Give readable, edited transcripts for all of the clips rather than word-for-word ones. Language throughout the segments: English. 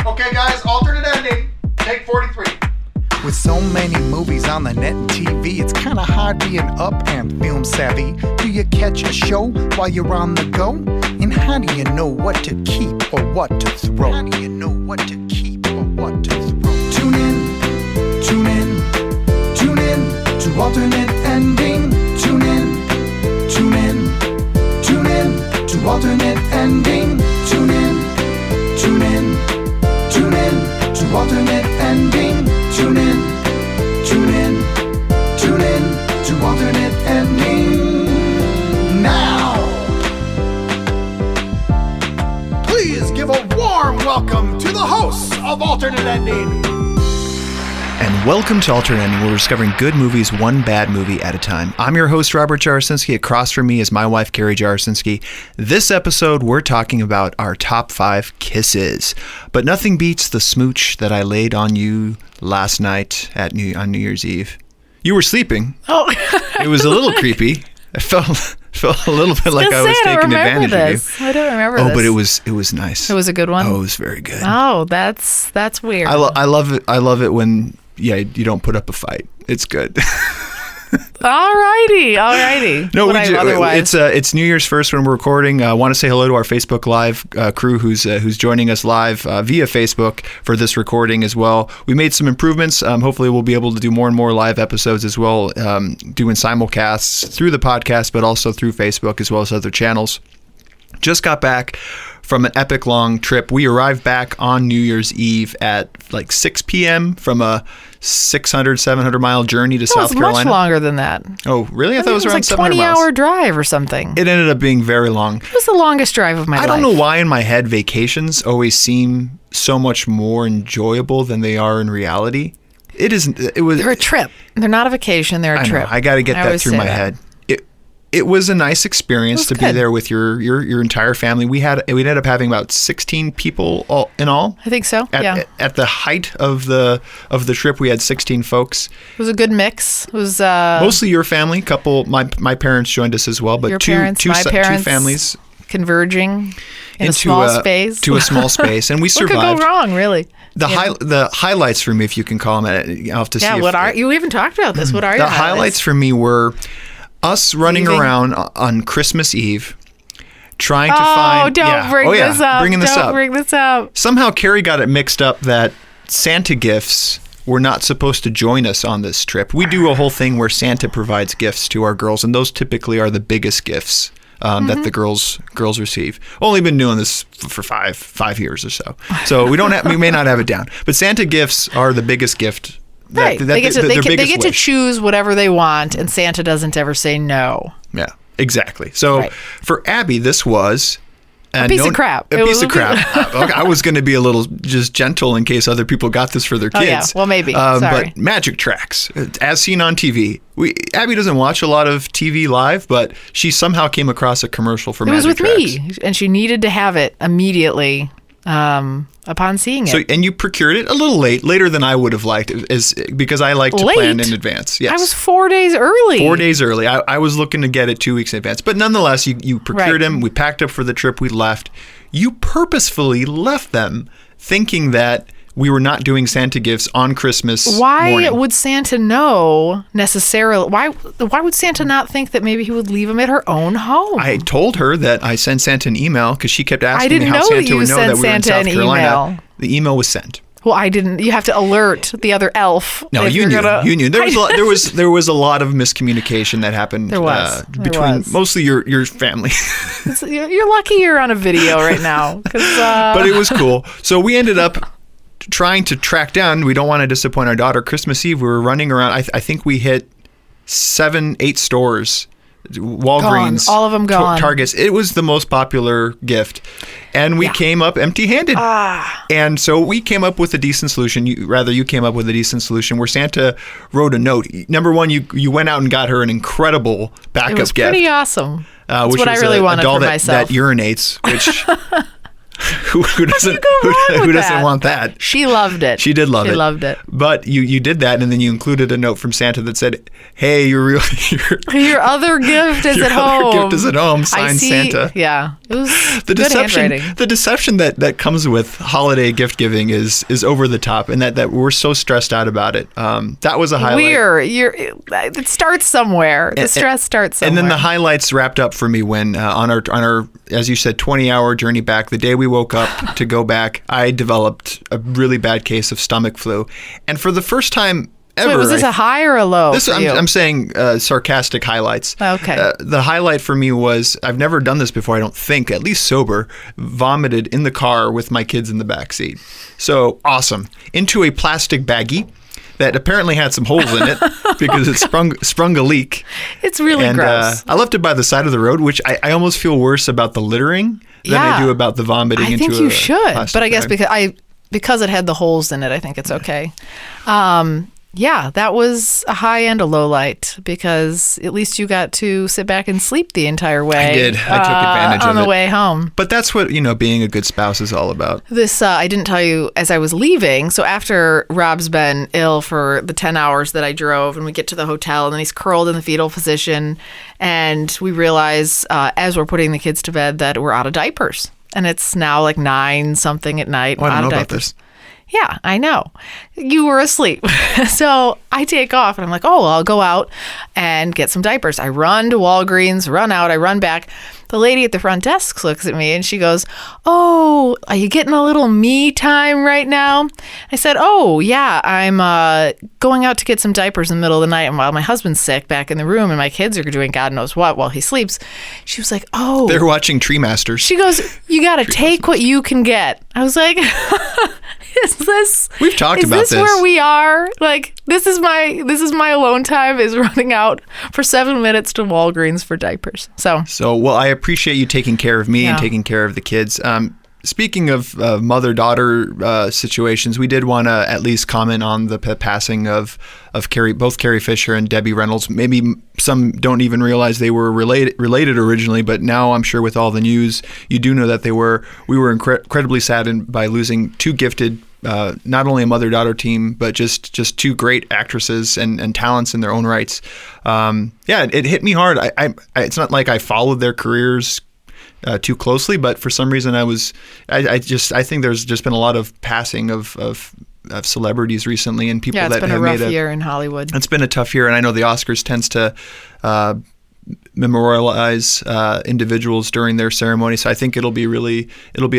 Okay, guys, alternate ending. Take 43. With so many movies on the net and TV, it's kinda hard being up and film savvy. Do you catch a show while you're on the go? And how do you know what to keep or what to throw? How do you know what to keep or what to throw? Tune in to alternate ending. Tune in to alternate ending. Tune in to alternate ending. Tune in to alternate ending now. Please give a warm welcome to the hosts of Alternate Ending. And welcome to Alternate Ending, where we're discovering good movies one bad movie at a time. I'm your host, Robert Jarasinski. Across from me is my wife, Carrie Jarasinski. This episode, we're talking about our top 5 kisses. But nothing beats the smooch that I laid on you last night on New Year's Eve. You were sleeping. Oh. It was a little creepy. I felt a little bit like I was taking advantage of you. I don't remember this. Oh, but it was nice. It was a good one? Oh, it was very good. Oh, that's weird. I love it when you don't put up a fight. It's good. Alrighty. No, it's New Year's first when we're recording. I want to say hello to our Facebook Live crew who's joining us live via Facebook for this recording as well. We made some improvements. Hopefully we'll be able to do more and more live episodes as well, doing simulcasts through the podcast, but also through Facebook as well as other channels. Just got back from an epic long trip. We arrived back on New Year's Eve at like 6 p.m. from a 600, 700 mile journey to South Carolina. It was much longer than that. Oh, really? I thought it was around like 700 miles. 20-hour drive or something. It ended up being very long. It was the longest drive of my life. I don't know why in my head vacations always seem so much more enjoyable than they are in reality. It isn't. They're a trip. They're not a vacation. They're a trip. I got to get that through my head. It was a nice experience to be there with your entire family. We ended up having about 16 people in all. I think so. At the height of the trip, we had 16 folks. It was a good mix. It was mostly your family. Couple. My parents joined us as well, but two families converging in a small space. To a small space, and we survived. What could go wrong, really? The highlights for me, if you can call them, I'll have to see. Yeah. You haven't talked about this. What are your highlights for me were us running around on Christmas Eve, trying to find. Don't bring this up. Somehow Carrie got it mixed up that Santa gifts were not supposed to join us on this trip. We do a whole thing where Santa provides gifts to our girls, and those typically are the biggest gifts that the girls receive. Only been doing this for five years or so, so we may not have it down. But Santa gifts are the biggest gift. Right. They get to choose whatever they want, and Santa doesn't ever say no. Yeah, exactly. So for Abby, this was a piece of crap. A piece of crap. I was going to be a little just gentle in case other people got this for their kids. Oh, yeah. Well, maybe. Sorry. But magic tracks, as seen on TV. Abby doesn't watch a lot of TV live, but she somehow came across a commercial for magic tracks. It was with me, and she needed to have it immediately. Upon seeing it. So, and you procured it a little later than I would have liked, because I like to plan in advance. Yes. I was 4 days early. 4 days early. I was looking to get it 2 weeks in advance. But nonetheless, you procured them. We packed up for the trip. We left. You purposefully left them thinking that we were not doing Santa gifts on Christmas morning. Would Santa know necessarily? Why would Santa not think that maybe he would leave them at her own home? I told her that I sent Santa an email because she kept asking me how Santa would know that we were in South Carolina. The email was sent. Well, I didn't. You have to alert the other elf. No, you knew. You knew. There was a lot of miscommunication that happened. Between mostly your family. You're lucky you're on a video right now. But it was cool. So we ended up trying to track down. We don't want to disappoint our daughter. Christmas Eve, we were running around. I think we hit 7-8 stores. Walgreens, all of them gone. Targets. It was the most popular gift, and we came up empty-handed. And so we came up with a decent solution. You came up with a decent solution where Santa wrote a note. Number one, you went out and got her an incredible backup gift. It was pretty awesome. That's what I really wanted for myself. That urinates, which. Who doesn't? You go wrong with Who doesn't that? want that? She loved it. She did love it. She loved it. But you did that, and then you included a note from Santa that said, "Hey, your other gift is at home. Your gift is at home. Signed Santa." Yeah, it was The good deception, handwriting. the deception that comes with holiday gift giving is over the top, and that we're so stressed out about it. That was a highlight. It starts somewhere. The stress starts somewhere. And then the highlights wrapped up for me when on our as you said 20-hour journey back, the day we woke up to go back, I developed a really bad case of stomach flu, and for the first time ever. Wait, was this a high or a low? I'm saying sarcastic highlights. Okay. The highlight for me was I've never done this before. I don't think, at least sober, vomited in the car with my kids in the back seat. So awesome. Into a plastic baggie that apparently had some holes in it because it sprung a leak. It's really gross. I left it by the side of the road, which I almost feel worse about the littering than I do about the vomiting into a I think you should, but I guess bag. because it had the holes in it, I think it's okay. Yeah, that was a high and a low light because at least you got to sit back and sleep the entire way. I did. I took advantage of it. On the way home. But that's what, being a good spouse is all about. This, I didn't tell you as I was leaving. So after Rob's been ill for the 10 hours that I drove and we get to the hotel and then he's curled in the fetal position and we realize as we're putting the kids to bed that we're out of diapers. And it's now like 9 something at night. Oh, I out don't of know about diapers. this. Yeah, I know. You were asleep. So I take off and I'm like, oh, well, I'll go out and get some diapers. I run to Walgreens, run out, I run back. The lady at the front desk looks at me and she goes, oh, are you getting a little me time right now? I said, oh, yeah, I'm going out to get some diapers in the middle of the night. And while my husband's sick back in the room and my kids are doing God knows what while he sleeps, she was like, oh. They're watching Tree Masters. She goes, you got to take what you can get. I was like, We've talked about this. Is this where we are? Like, this is my alone time is running out for 7 minutes to Walgreens for diapers. So well, I appreciate you taking care of me and taking care of the kids. Speaking of mother-daughter situations, we did want to at least comment on the passing of both Carrie Fisher and Debbie Reynolds. Maybe some don't even realize they were related originally, but now I'm sure with all the news, you do know that they were. We were incredibly saddened by losing two gifted, not only a mother-daughter team, but just two great actresses and talents in their own rights. It hit me hard. It's not like I followed their careers too closely, but for some reason I think there's just been a lot of passing of celebrities recently and people that have made it's been a rough year in Hollywood. It's been a tough year, and I know the Oscars tends to memorialize individuals during their ceremony, so I think it'll be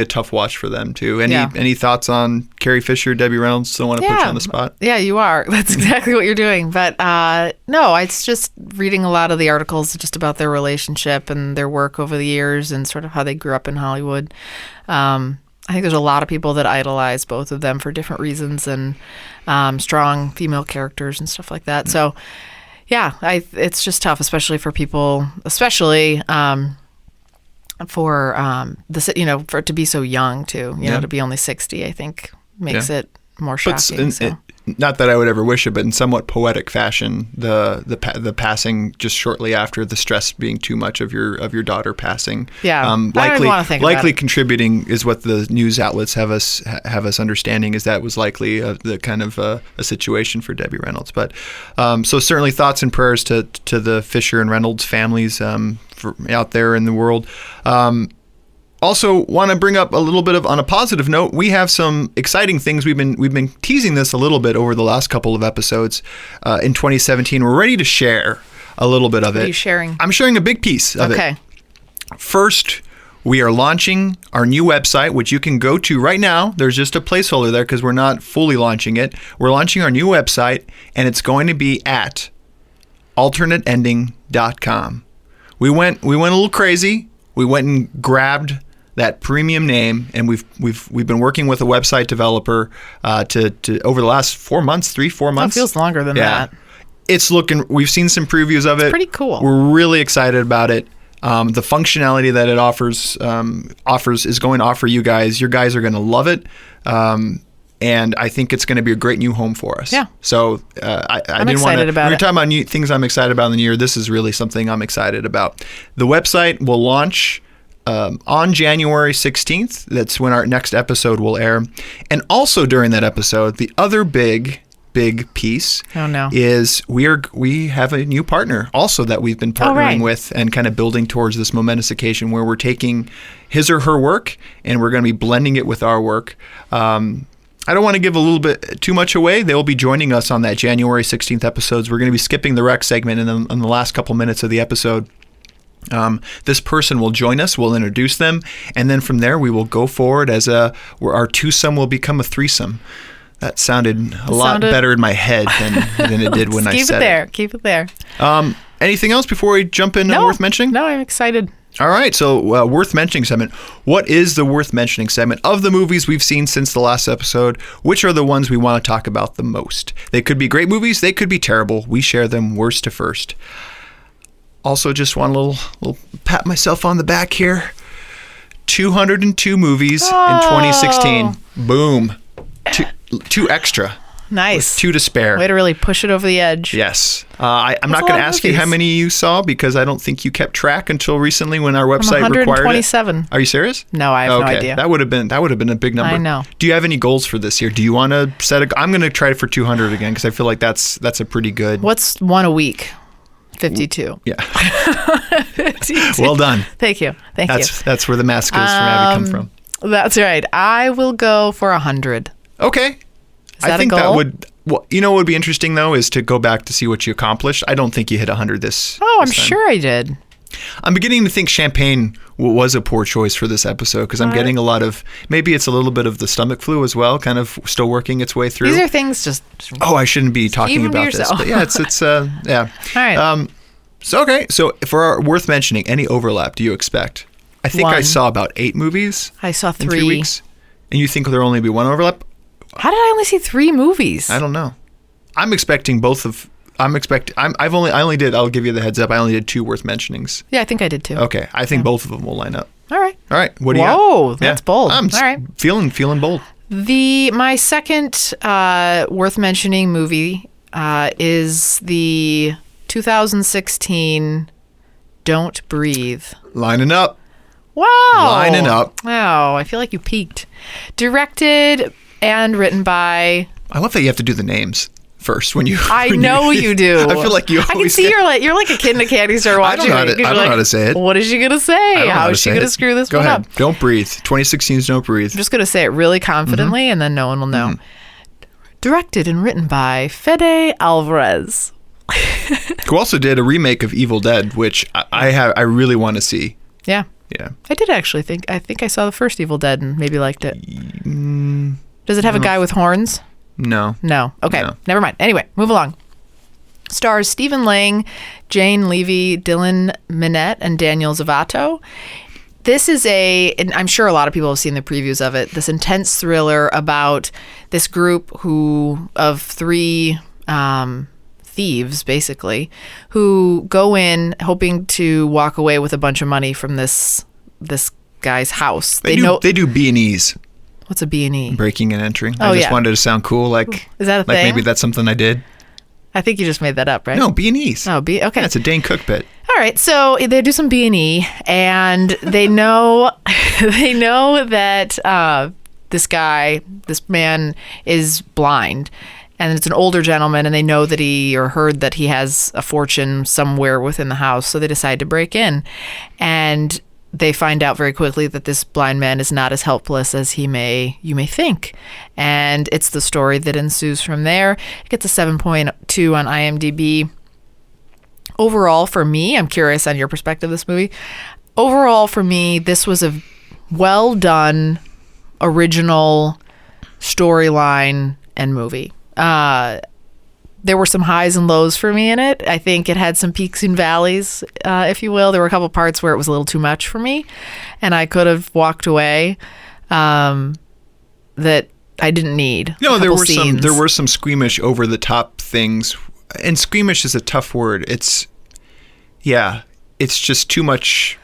a tough watch for them too. Any thoughts on Carrie Fisher, Debbie Reynolds? Don't want to put you on the spot. Yeah, you are. That's exactly what you're doing. But no, it's just reading a lot of the articles just about their relationship and their work over the years and sort of how they grew up in Hollywood. I think there's a lot of people that idolize both of them for different reasons and strong female characters and stuff like that. So yeah, it's just tough, especially for people, especially for it to be so young too. To be only 60, I think makes it more shocking. Not that I would ever wish it, but in somewhat poetic fashion, the passing just shortly after, the stress being too much of your daughter passing. Yeah, I don't want to think about likely it. Contributing is what the news outlets have us understanding is that was likely the kind of a situation for Debbie Reynolds. But so certainly thoughts and prayers to the Fisher and Reynolds families out there in the world. Also, want to bring up a little bit of, on a positive note, we have some exciting things. We've been teasing this a little bit over the last couple of episodes in 2017. We're ready to share a little bit of it. What are you sharing? I'm sharing a big piece of it. Okay. First, we are launching our new website, which you can go to right now. There's just a placeholder there because we're not fully launching it. We're launching our new website, and it's going to be at alternateending.com. We went a little crazy. We went and grabbed that premium name, and we've been working with a website developer to over the last 4 months. It feels longer than that. It's looking. We've seen some previews of it. It's pretty cool. We're really excited about it. The functionality that it offers is going to offer you guys. Your guys are going to love it. And I think it's going to be a great new home for us. Yeah. So I'm excited about it. When you're talking about new things I'm excited about in the year, this is really something I'm excited about. The website will launch on January 16th. That's when our next episode will air. And also during that episode, the other big piece is we have a new partner also that we've been partnering with and kind of building towards this momentous occasion where we're taking his or her work and we're going to be blending it with our work. I don't want to give a little bit too much away. They will be joining us on that January 16th episodes. We're going to be skipping the rec segment in the last couple minutes of the episode. This person will join us. We'll introduce them. And then from there, we will go forward where our twosome will become a threesome. That sounded a lot better in my head than it did when I said it. Keep it there. Anything else before we jump in worth mentioning? No, I'm excited. All right, so worth mentioning segment. What is the worth mentioning segment of the movies we've seen since the last episode? Which are the ones we want to talk about the most? They could be great movies. They could be terrible. We share them worst to first. Also, just want a little pat myself on the back here. 202 movies in 2016. Boom. Two extra. Nice. 2 to spare. Way to really push it over the edge. Yes. I'm not going to ask you how many you saw because I don't think you kept track until recently when our website required it. 127. Are you serious? No, I have no idea. That would have been a big number. I know. Do you have any goals for this year? Do you want to set I'm going to try for 200 again because I feel like that's a pretty good. What's one a week? 52. Yeah. 52. Well done. Thank you. That's where the mask goes from Abby come from. That's right. I will go for 100. Okay. I think that would. Well, you know what would be interesting though is to go back to see what you accomplished. I don't think you hit 100 this. Oh, I'm time. sure I did. I'm beginning to think champagne was a poor choice for this episode because I'm getting a lot of. Maybe it's a little bit of the stomach flu as well, kind of still working its way through. These are things just. Oh, I shouldn't be talking about this, but yeah, it's yeah. All right. So for our worth mentioning, any overlap do you expect? I think I saw about 8 movies. I saw 3 in 3 weeks, and you think there'll only be 1 overlap? How did I only see 3 movies? I don't know. I'm expecting both of. I only did. I'll give you the heads up. I only did 2 worth mentionings. Yeah, I think I did too. Okay, I think both of them will line up. All right. What do you got? Whoa, that's bold. I'm all right. feeling bold. My second worth mentioning movie is the 2016 Don't Breathe. Lining up. Wow. Lining up. Wow, I feel like you peaked. Directed and written by. I love that you have to do the names first when you. I know you do. I feel like you. I can see you're like a kid in a candy store watching. I don't know how to say it. What is she gonna say? How is she gonna screw this one up? Don't breathe. 2016's Don't Breathe. I'm just gonna say it really confidently, and then no one will know. Mm-hmm. Directed and written by Fede Alvarez. Who also did a remake of Evil Dead, which I really want to see. Yeah. Yeah. I did actually think I saw the first Evil Dead and maybe liked it. Does it have a guy with horns? No. Okay. No. Never mind. Anyway, move along. Stars Stephen Lang, Jane Levy, Dylan Minnette, and Daniel Zavato. This is and I'm sure a lot of people have seen the previews of it, this intense thriller about this group of 3 thieves, basically, who go in hoping to walk away with a bunch of money from this guy's house. They do B&Es. What's a B&E? Breaking and entering. I just wanted to sound cool. Like, is that a thing? Maybe that's something I did. I think you just made that up, right? No, B&Es. Oh, okay. That's a Dane Cook bit. All right, so they do some B&E, and they know that this man is blind, and it's an older gentleman, and they know that heard that he has a fortune somewhere within the house, so they decide to break in, and they find out very quickly that this blind man is not as helpless as you may think. And it's the story that ensues from there. It gets a 7.2 on IMDb. Overall, for me, I'm curious on your perspective of this movie. Overall, for me, this was a well-done, original storyline and movie. There were some highs and lows for me in it. I think it had some peaks and valleys, if you will. There were a couple parts where it was a little too much for me, and I could have walked away that I didn't need. No, there were some squeamish, over the top things, and squeamish is a tough word. It's just too much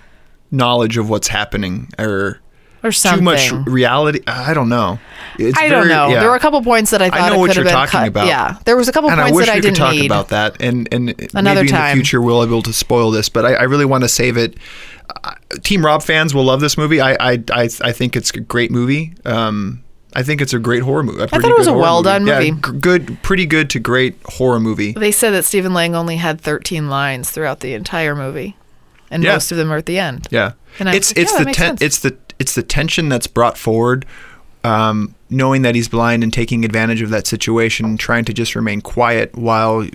knowledge of what's happening, or something. Too much reality. I don't know. I don't know. Yeah. There were a couple points that I thought know it could have been cut. what you're talking about. Yeah, there was a couple points that I didn't need. I wish we could talk about that, and another maybe time. In the future we'll be able to spoil this. But I really want to save it Team Rob fans will love this movie. I think it's a great movie. I think it's a great horror movie. I thought it was a well-done movie. Good, pretty good to great horror movie. They said that Stephen Lang only had 13 lines throughout the entire movie, and most of them are at the end. Yeah, and it's the tension that's brought forward, knowing that he's blind and taking advantage of that situation, trying to just remain quiet while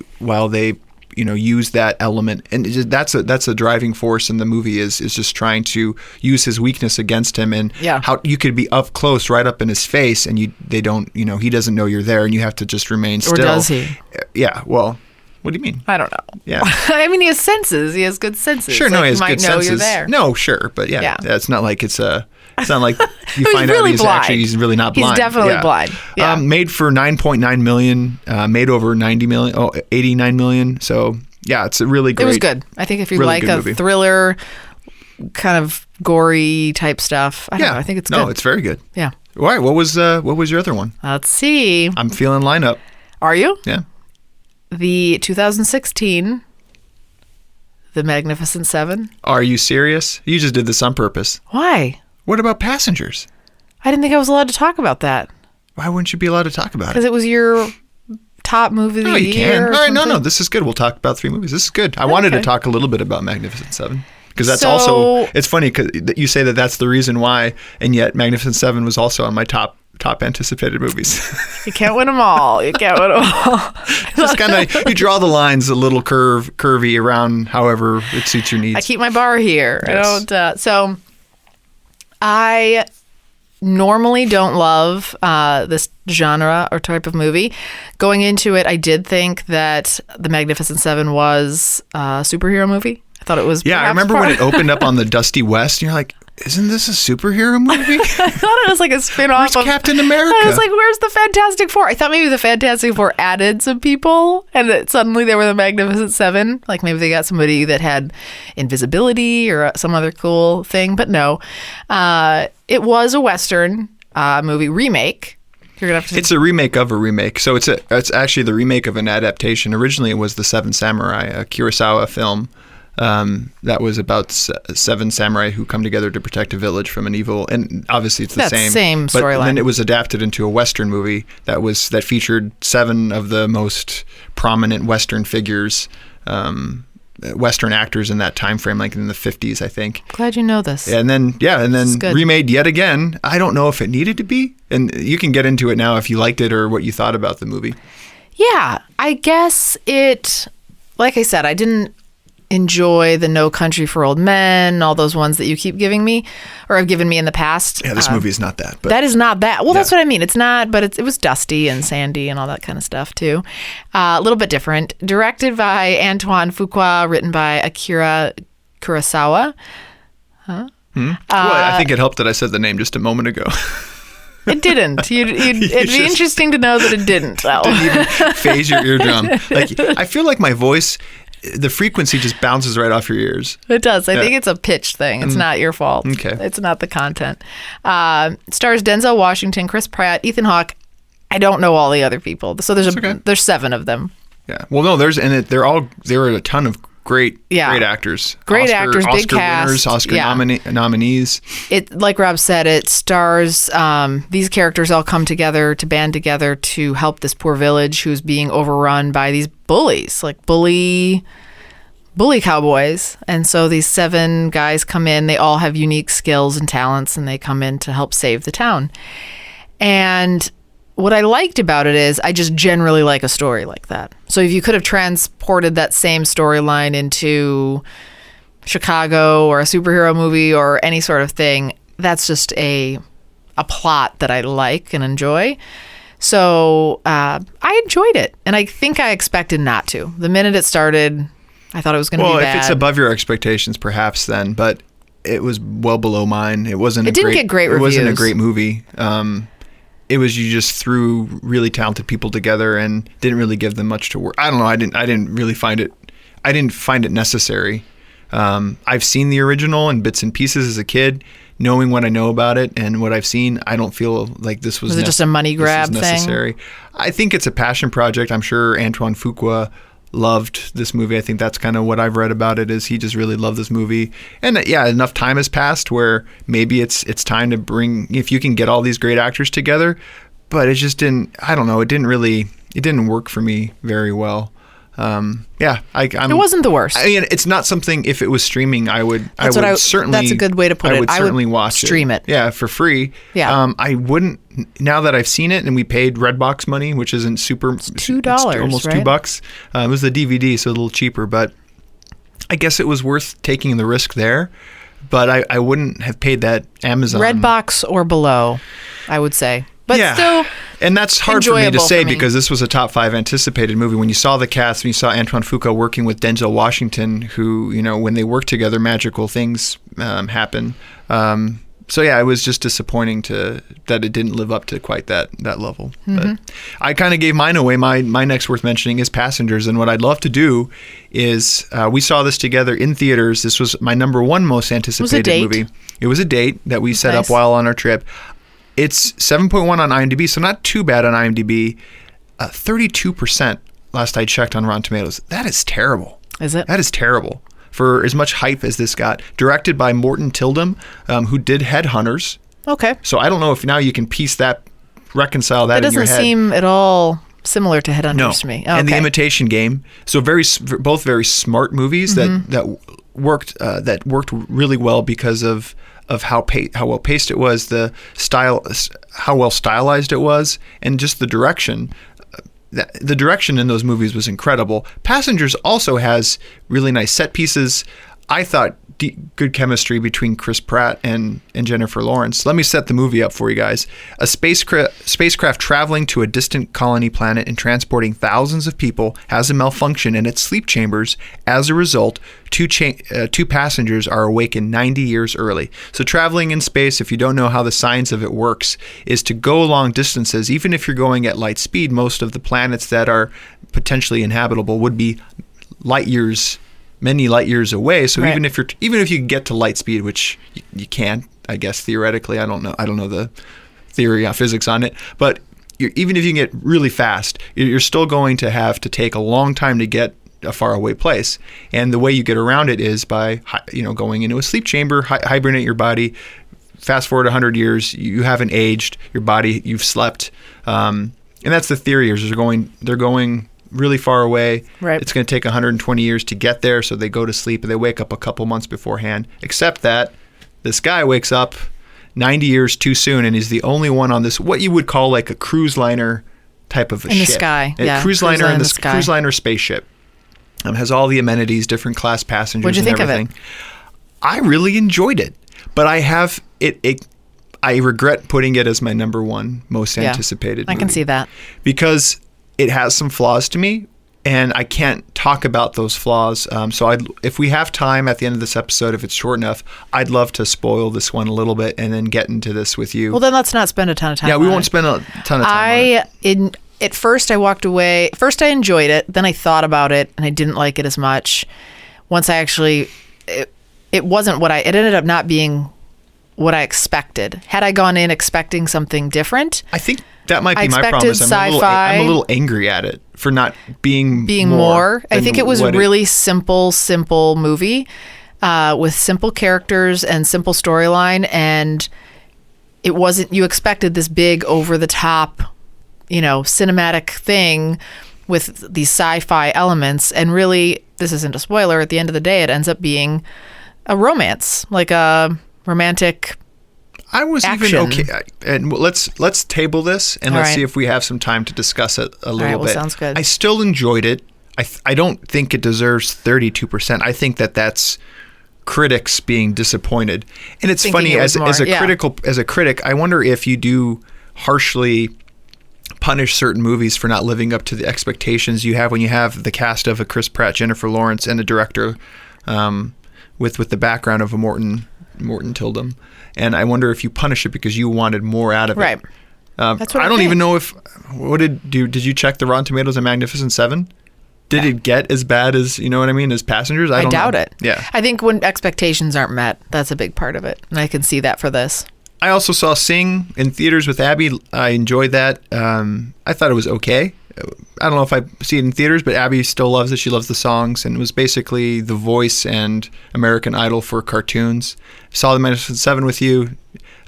they use that element, and that's a driving force in the movie is just trying to use his weakness against him, and how you could be up close, right up in his face, and he doesn't know you're there, and you have to just remain still. Or does he? Yeah. Well, what do you mean? I don't know. Yeah. I mean, he has senses. He has good senses. Sure, no, he has might good know senses. You're there. No, sure, but yeah, it's not like it's not like you He's find out really he's blind. he's really not blind. He's definitely blind. Yeah. Made for $9.9 million, made over $89 million. So yeah, it's a really great. It was good. I think if you really like a movie. thriller, kind of gory type stuff, I don't know. I think it's good. No, it's very good. Yeah. All right. What was your other one? Let's see. I'm feeling lineup. Are you? Yeah. The 2016, The Magnificent Seven. Are you serious? You just did this on purpose. Why? What about Passengers? I didn't think I was allowed to talk about that. Why wouldn't you be allowed to talk about it? Because it was your top movie of the you year. can. Or All right, something. no. This is good. We'll talk about 3 movies. This is good. I wanted to talk a little bit about Magnificent Seven. Because that's also, it's funny because you say that that's the reason why, and yet Magnificent Seven was also on my top anticipated movies. You can't win them all. You can't win them all. Just kind of, you draw the lines a little curvy around however it suits your needs. I keep my bar here. Yes. I don't. I normally don't love this genre or type of movie. Going into it, I did think that The Magnificent Seven was a superhero movie. I thought it was. Yeah, I remember when it opened up on the Dusty West, and you're like, isn't this a superhero movie? I thought it was like a spin-off of Captain America? I was like, where's the Fantastic Four? I thought maybe the Fantastic Four added some people, and that suddenly they were the Magnificent Seven. Like maybe they got somebody that had invisibility or some other cool thing. But no, it was a Western movie remake. You're gonna have to. It's a remake of a remake. So it's actually the remake of an adaptation. Originally, it was The Seven Samurai, a Kurosawa film. That was about 7 samurai who come together to protect a village from an evil, and obviously it's the same storyline. But then it was adapted into a Western movie that featured 7 of the most prominent Western figures, Western actors in that time frame, like in the 50s, I think. Glad you know this. And then remade yet again. I don't know if it needed to be, and you can get into it now if you liked it or what you thought about the movie. Yeah, I guess it. Like I said, I didn't enjoy the No Country for Old Men, all those ones that you keep giving me or have given me in the past. Yeah, this movie is not that. But that is not that. Well, that's what I mean. It's not, but it was dusty and sandy and all that kind of stuff too. A little bit different. Directed by Antoine Fuqua, written by Akira Kurosawa. Well, I think it helped that I said the name just a moment ago. It didn't. It'd be interesting to know that it didn't. Though. Didn't even phase your eardrum. Like I feel like my voice, the frequency just bounces right off your ears. It does. I think it's a pitch thing. It's not your fault. Okay. It's not the content. Stars Denzel Washington, Chris Pratt, Ethan Hawke. I don't know all the other people. So there's 7 of them. Yeah. Well, no, there are a ton of great actors. Great actors, big Oscar cast. winners, Oscar nominees. It, like Rob said, it stars these characters all come together to band together to help this poor village who's being overrun by these bullies, like bully cowboys. And so these 7 guys come in. They all have unique skills and talents, and they come in to help save the town. And what I liked about it is I just generally like a story like that. So if you could have transported that same storyline into Chicago or a superhero movie or any sort of thing, that's just a plot that I like and enjoy. So I enjoyed it, and I think I expected not to. The minute it started, I thought it was going to be bad. Well, if it's above your expectations, perhaps then, but it was well below mine. It didn't get great reviews. It wasn't a great movie. It was you just threw really talented people together and didn't really give them much to work. I don't know. I didn't really find it. I didn't find it necessary. I've seen the original in bits and pieces as a kid. Knowing what I know about it and what I've seen, I don't feel like this was. Was it just a money grab necessary. thing? I think it's a passion project. I'm sure Antoine Fuqua loved this movie. I think that's kind of what I've read about it, is he just really loved this movie. And yeah, enough time has passed where maybe it's time to bring, if you can get all these great actors together, but it just didn't, I don't know, it didn't work for me very well. It wasn't the worst. I mean, it's not something, if it was streaming, I would certainly. That's a good way to put it. I would certainly watch stream it. Yeah, for free. Yeah. I wouldn't, now that I've seen it and we paid Redbox money, which isn't super. It's $2, almost right? $2. It was the DVD, so a little cheaper, but I guess it was worth taking the risk there. But I wouldn't have paid that Amazon. Redbox or below, I would say. But still, and that's hard for me to say for me. because this was a top 5 anticipated movie. When you saw the cast, when you saw Antoine Fuqua working with Denzel Washington, who, when they work together, magical things happen. So yeah, it was just disappointing that it didn't live up to quite that level. Mm-hmm. But I kind of gave mine away. My next worth mentioning is Passengers, and what I'd love to do is we saw this together in theaters. This was my number 1 most anticipated movie. It was a date that we set up while on our trip. It's 7.1 on IMDb, so not too bad on IMDb. 32% last I checked on Rotten Tomatoes. That is terrible. Is it? That is terrible for as much hype as this got. Directed by Morton Tildum, who did Headhunters. Okay. So I don't know if now you can reconcile that in your head. It doesn't seem at all similar to Headhunters to me. Okay. And The Imitation Game. So both very smart movies that worked really well because of how well paced it was, the style, how well stylized it was, and just the direction. The direction in those movies was incredible. Passengers also has really nice set pieces. I thought good chemistry between Chris Pratt and Jennifer Lawrence. Let me set the movie up for you guys. A spacecraft traveling to a distant colony planet and transporting thousands of people has a malfunction in its sleep chambers. As a result, two passengers are awakened 90 years early. So traveling in space, if you don't know how the science of it works, is to go long distances. Even if you're going at light speed, most of the planets that are potentially inhabitable would be many light years away. So even if you get to light speed, which you can, I guess theoretically, I don't know the theory of physics on it, but even if you can get really fast, you're still going to have to take a long time to get a faraway place. And the way you get around it is by going into a sleep chamber, hibernate your body. Fast forward 100 years, you haven't aged, your body, you've slept, and that's the theory. Is they're going really far away. Right. It's going to take 120 years to get there, so they go to sleep and they wake up a couple months beforehand. Except that this guy wakes up 90 years too soon, and he's the only one on this, what you would call like a cruise liner type of a ship. In the sky. Yeah. Cruise liner in the sky. Cruise liner spaceship. Has all the amenities, different class passengers. What'd you think everything. of it? I really enjoyed it, but I regret putting it as my number 1 most anticipated movie. I can see that. Because it has some flaws to me, and I can't talk about those flaws. So if we have time at the end of this episode, if it's short enough, I'd love to spoil this one a little bit and then get into this with you. Well, then let's not spend a ton of time on it. Yeah, we won't spend a ton of time on it. At first, I walked away. First, I enjoyed it. Then I thought about it, and I didn't like it as much. Once I actually... It wasn't it ended up not being what I expected. Had I gone in expecting something different... I think that might be my problem. I'm a little angry at it for not being more. I think it was a really simple movie with simple characters and simple storyline, and it wasn't. You expected this big, over the top, cinematic thing with these sci-fi elements, and really, this isn't a spoiler. At the end of the day, it ends up being a romance, like a romantic. I was action. Even okay, and let's table this and let's see if we have some time to discuss it a little bit. Sounds good. I still enjoyed it. I don't think it deserves 32%. I think that's critics being disappointed, and it's funny as a critic. I wonder if you do harshly punish certain movies for not living up to the expectations you have when you have the cast of a Chris Pratt, Jennifer Lawrence, and a director with the background of a Morton Tildum. And I wonder if you punish it because you wanted more out of it. Right. That's what I don't even know if did you check the Rotten Tomatoes of Magnificent Seven? Did it get as bad as as Passengers? I doubt it. Yeah. I think when expectations aren't met, that's a big part of it, and I can see that for this. I also saw Sing in theaters with Abby. I enjoyed that. I thought it was okay. I don't know if I see it in theaters, but Abby still loves it. She loves the songs, and it was basically The Voice and American Idol for cartoons. Saw the Magnificent Seven with you.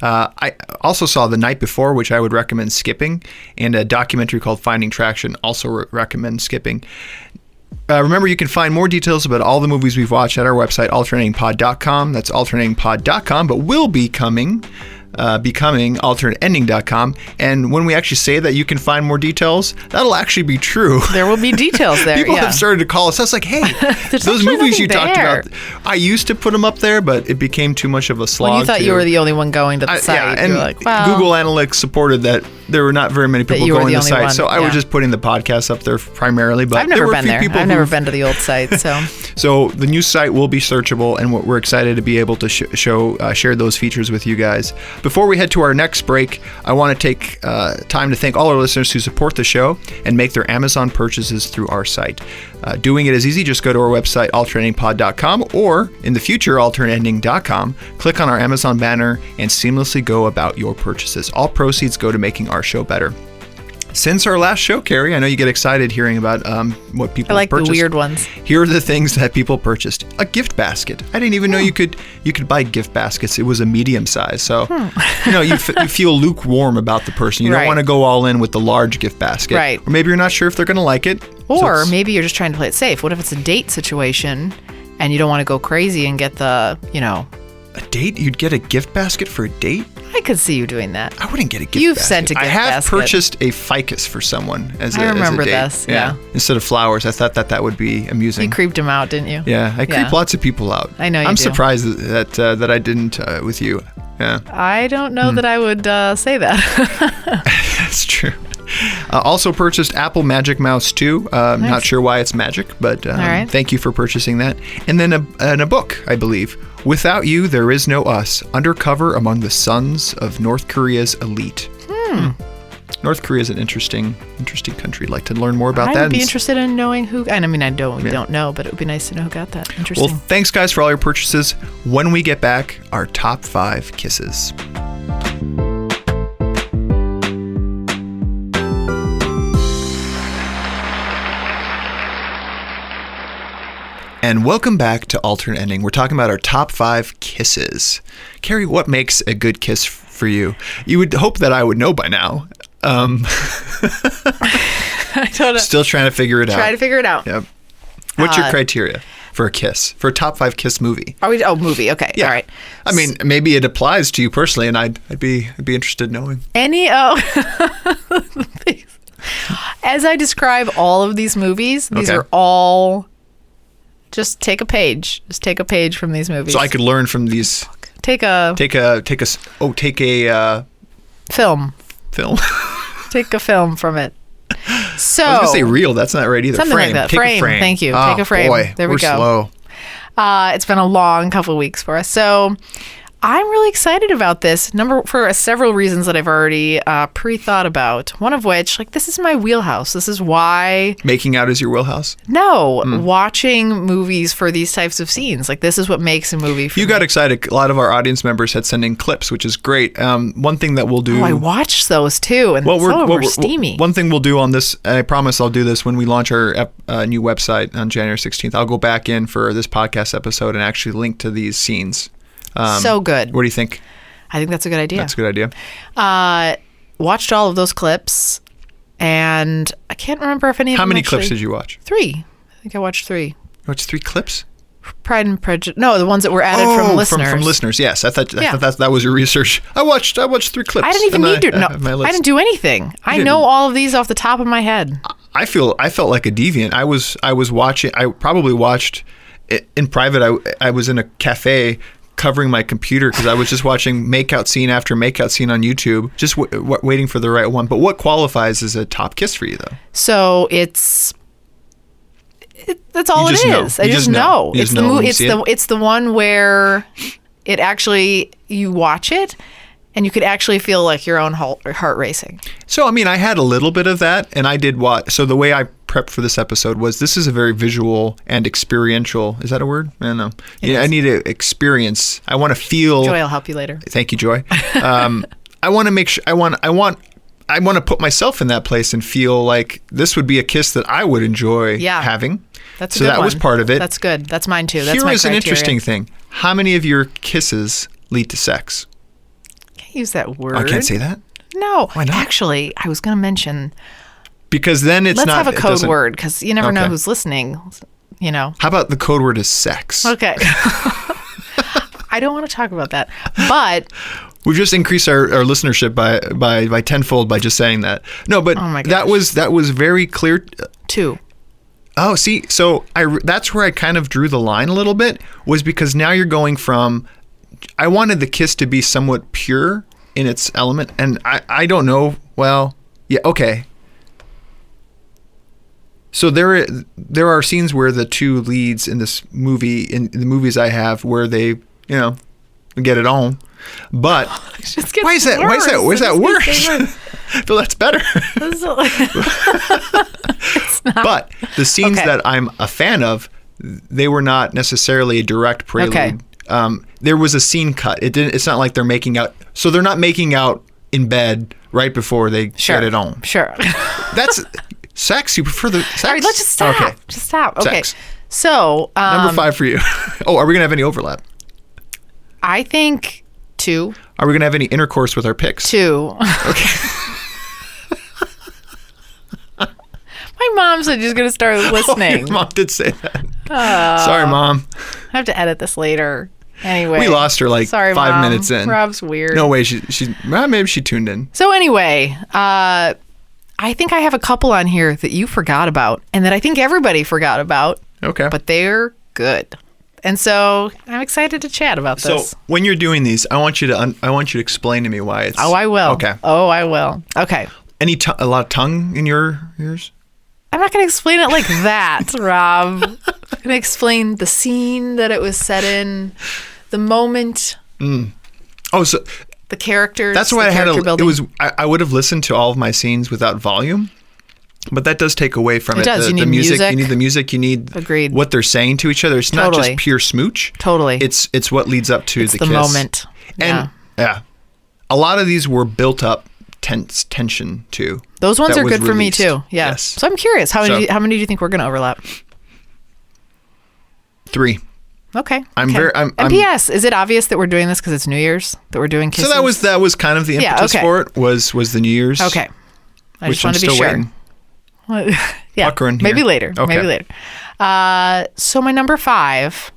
I also saw The Night Before, which I would recommend skipping, and a documentary called Finding Traction, also recommend skipping. Remember, you can find more details about all the movies we've watched at our website, alternatingpod.com. That's alternatingpod.com, but will be becoming alternateending.com. And when we actually say that you can find more details, that'll actually be true. There will be details there. People have started to call us. I was like, hey, those movies you talked about, I used to put them up there, but it became too much of a slog. Well, you thought you were the only one going to the site. Yeah, and you were like, wow. Google Analytics supported that there were not very many people going to the site. So I was just putting the podcast up there primarily. But I've never been there. I've never been to the old site. So the new site will be searchable, and we're excited to be able to share those features with you guys. Before we head to our next break, I want to take time to thank all our listeners who support the show and make their Amazon purchases through our site. Doing it is easy. Just go to our website, alternatingpod.com, or in the future, alternateending.com. Click on our Amazon banner and seamlessly go about your purchases. All proceeds go to making our show better. Since our last show, Carrie, I know you get excited hearing about what people I like purchased. the weird ones. Here are the things that people purchased. A gift basket. I didn't even know you could buy gift baskets. It was a medium size. So, you feel lukewarm about the person. You don't want to go all in with the large gift basket. Right. Or maybe you're not sure if they're going to like it. Or maybe you're just trying to play it safe. What if it's a date situation and you don't want to go crazy and get the, A date? You'd get a gift basket for a date? I could see you doing that. I wouldn't get a gift basket. You've sent a gift basket. I have purchased a ficus for someone as a date. I remember this, yeah. Instead of flowers. I thought that would be amusing. You creeped him out, didn't you? Yeah, I creep lots of people out. I know you I'm do. surprised that I didn't with you. Yeah. I don't know that I would say that. That's true. Also purchased Apple Magic Mouse 2. Nice. Not sure why it's magic, but right. Thank you for purchasing that. And then a book, I believe. Without You, There Is No Us. Undercover Among the Sons of North Korea's Elite. North Korea is an interesting country. I'd like to learn more about that. I'd be interested in knowing who. I mean, I don't know, but it would be nice to know who got that. Interesting. Well, thanks, guys, for all your purchases. When we get back, our top 5 kisses. And welcome back to Alternate Ending. We're talking about our top 5 kisses. Carrie, what makes a good kiss for you? You would hope that I would know by now. I don't know. Still trying to figure it out. Try to figure it out. Yep. What's your criteria for a kiss? For a top 5 kiss movie? Movie. Okay. Yeah. All right. I mean, maybe it applies to you personally, and I'd be interested in knowing. As I describe all of these movies, these are all. Just take a page. Just take a page from these movies. So I could learn from these. Take a film. Film. Take a film from it. So I was gonna say reel. That's not right either. Something frame. like that. Take a frame. Thank you. Oh, take a frame. Boy, there we go. Slow. It's been a long couple of weeks for us. So I'm really excited about this for several reasons that I've already pre-thought about. One of which, this is my wheelhouse. This is why... Making out is your wheelhouse? No. Watching movies for these types of scenes. This is what makes a movie for me. You got excited. A lot of our audience members had sent in clips, which is great. One thing that we'll do... Oh, I watched those too, and some of them were steamy. One thing we'll do on this, and I promise I'll do this when we launch our new website on January 16th. I'll go back in for this podcast episode and actually link to these scenes. So good. What do you think? I think that's a good idea. That's a good idea. Watched all of those clips, and I can't remember if any of them. How many clips did you watch? 3. I think I watched 3. You watched 3 clips? Pride and Prejudice. No, the ones that were added from listeners. From listeners, yes. I thought that was your research. I watched 3 clips. I didn't even need to. No, I didn't do anything. I know all of these off the top of my head. I felt like a deviant. I was watching. I probably watched in private. I was in a cafe covering my computer because I was just watching makeout scene after makeout scene on YouTube, just waiting for the right one. But what qualifies as a top kiss for you, though? So that's all it is. I just know. It's the one where it actually, you watch it and you could actually feel like your own heart racing. So, I mean, I had a little bit of that, and I did watch. So the way I prepped for this episode was, this is a very visual and experiential. Is that a word? I don't know. I need to experience. I want to feel. Joy will help you later. Thank you, Joy. I want to make sure. I want I want to put myself in that place and feel like this would be a kiss that I would enjoy having. That's a so good that one. was part of it. That's good. That's mine too. That's Here my is an criteria. interesting thing. How many of your kisses lead to sex? Can't use that word. I can't say that? No. Why not? Actually, I was going to mention. Because then it's Let's not. have a code word because you never know who's listening. You know. How about the code word is sex? Okay. I don't want to talk about that, but we've just increased our listenership by tenfold by just saying that. No, but that was very clear. 2. Oh, see, so that's where I kind of drew the line a little bit, was because now you're going from, I wanted the kiss to be somewhat pure in its element, and I don't know, well, yeah, okay. So there are scenes where the two leads in this movie, in the movies I have, where they, get it on. But why is that worse? I feel that's better. But the scenes that I'm a fan of, they were not necessarily a direct prelude. Okay. There was a scene cut. It's not like they're making out. So they're not making out in bed right before they get it on. Sure. That's sex. You prefer the sex? All right, let's just stop. Okay. Just stop. Okay. Sex. So number 5 for you. Oh, are we gonna have any overlap? I think 2. Are we gonna have any intercourse with our picks? 2. Okay. My mom said she's going to start listening. Oh, your mom did say that. Sorry, Mom. I have to edit this later. Anyway. We lost her Sorry, 5 Mom. minutes in. Rob's weird. No way. Maybe she tuned in. So anyway, I think I have a couple on here that you forgot about and that I think everybody forgot about. Okay. But they're good. And so I'm excited to chat about this. So when you're doing these, I want you to explain to me why it's. Oh, I will. Okay. Oh, I will. Okay. A lot of tongue in your ears? I'm not going to explain it like that, Rob. I'm going to explain the scene that it was set in, the moment. Oh, so the characters. That's why I had building. It was. I would have listened to all of my scenes without volume, but that does take away from it. Does. You need the music. music. You need the music. You need Agreed. What they're saying to each other. It's not just pure smooch. Totally. It's what leads up to the kiss. moment. And a lot of these were built up tension too. Those ones are good released. for me too. Yeah. Yes. So I'm curious. How many do you think we're going to overlap? 3. Okay. And P.S. Is it obvious that we're doing this because it's New Year's that we're doing kisses? So that was kind of the impetus for it. Was the New Year's? Okay. I just wanted to be sure. Yeah. Puckering maybe here. later. Okay. Maybe later. So my number 5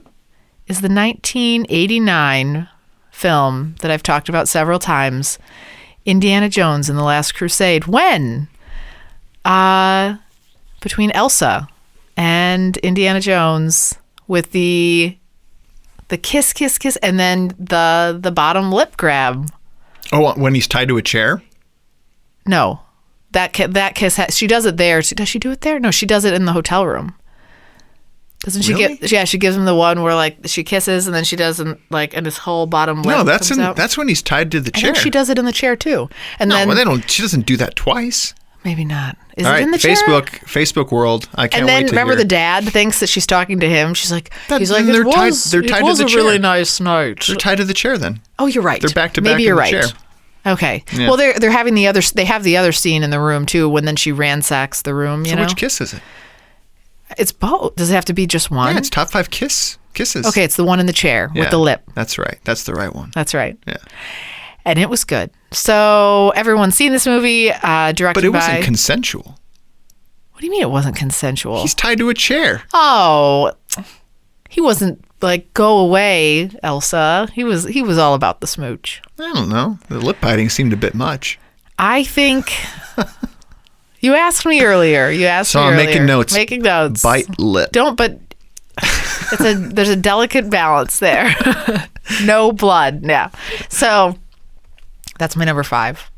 is the 1989 film that I've talked about several times, Indiana Jones and the Last Crusade. When between Elsa and Indiana Jones with the kiss, and then the bottom lip grab. Oh, when he's tied to a chair? No, that kiss. She does it there. Does she do it there? No, she does it in the hotel room. Doesn't she really? She gives him the one where like she kisses and then she doesn't and his whole bottom lip. No, comes out. that's when he's tied to the chair. I think she does it in the chair too. And no, then she doesn't do that twice. Maybe not. Is All it right, in the chair? Facebook world. I can't wait to hear. And then remember the dad thinks that she's talking to him. She's like, he's like, they're tied it to was the a chair. really nice night. They're tied to the chair then. Oh, you're right. They're back to back. Maybe you're in the right. Chair. Okay. Yeah. Well, they're having the other. They have the other scene in the room too. When then she ransacks the room. You know. Which kiss is it? It's both. Does it have to be just one? Yeah, it's top 5 kisses. Okay, it's the one in the chair with the lip. That's right. That's the right one. That's right. Yeah. And it was good. So everyone's seen this movie, directed by. But it wasn't consensual. What do you mean it wasn't consensual? He's tied to a chair. Oh, he wasn't like, go away, Elsa. He was all about the smooch. I don't know. The lip biting seemed a bit much. I think. You asked me earlier. So I'm making notes. Making notes. Bite lip. But there's a delicate balance there. No blood. Yeah. So that's my number 5.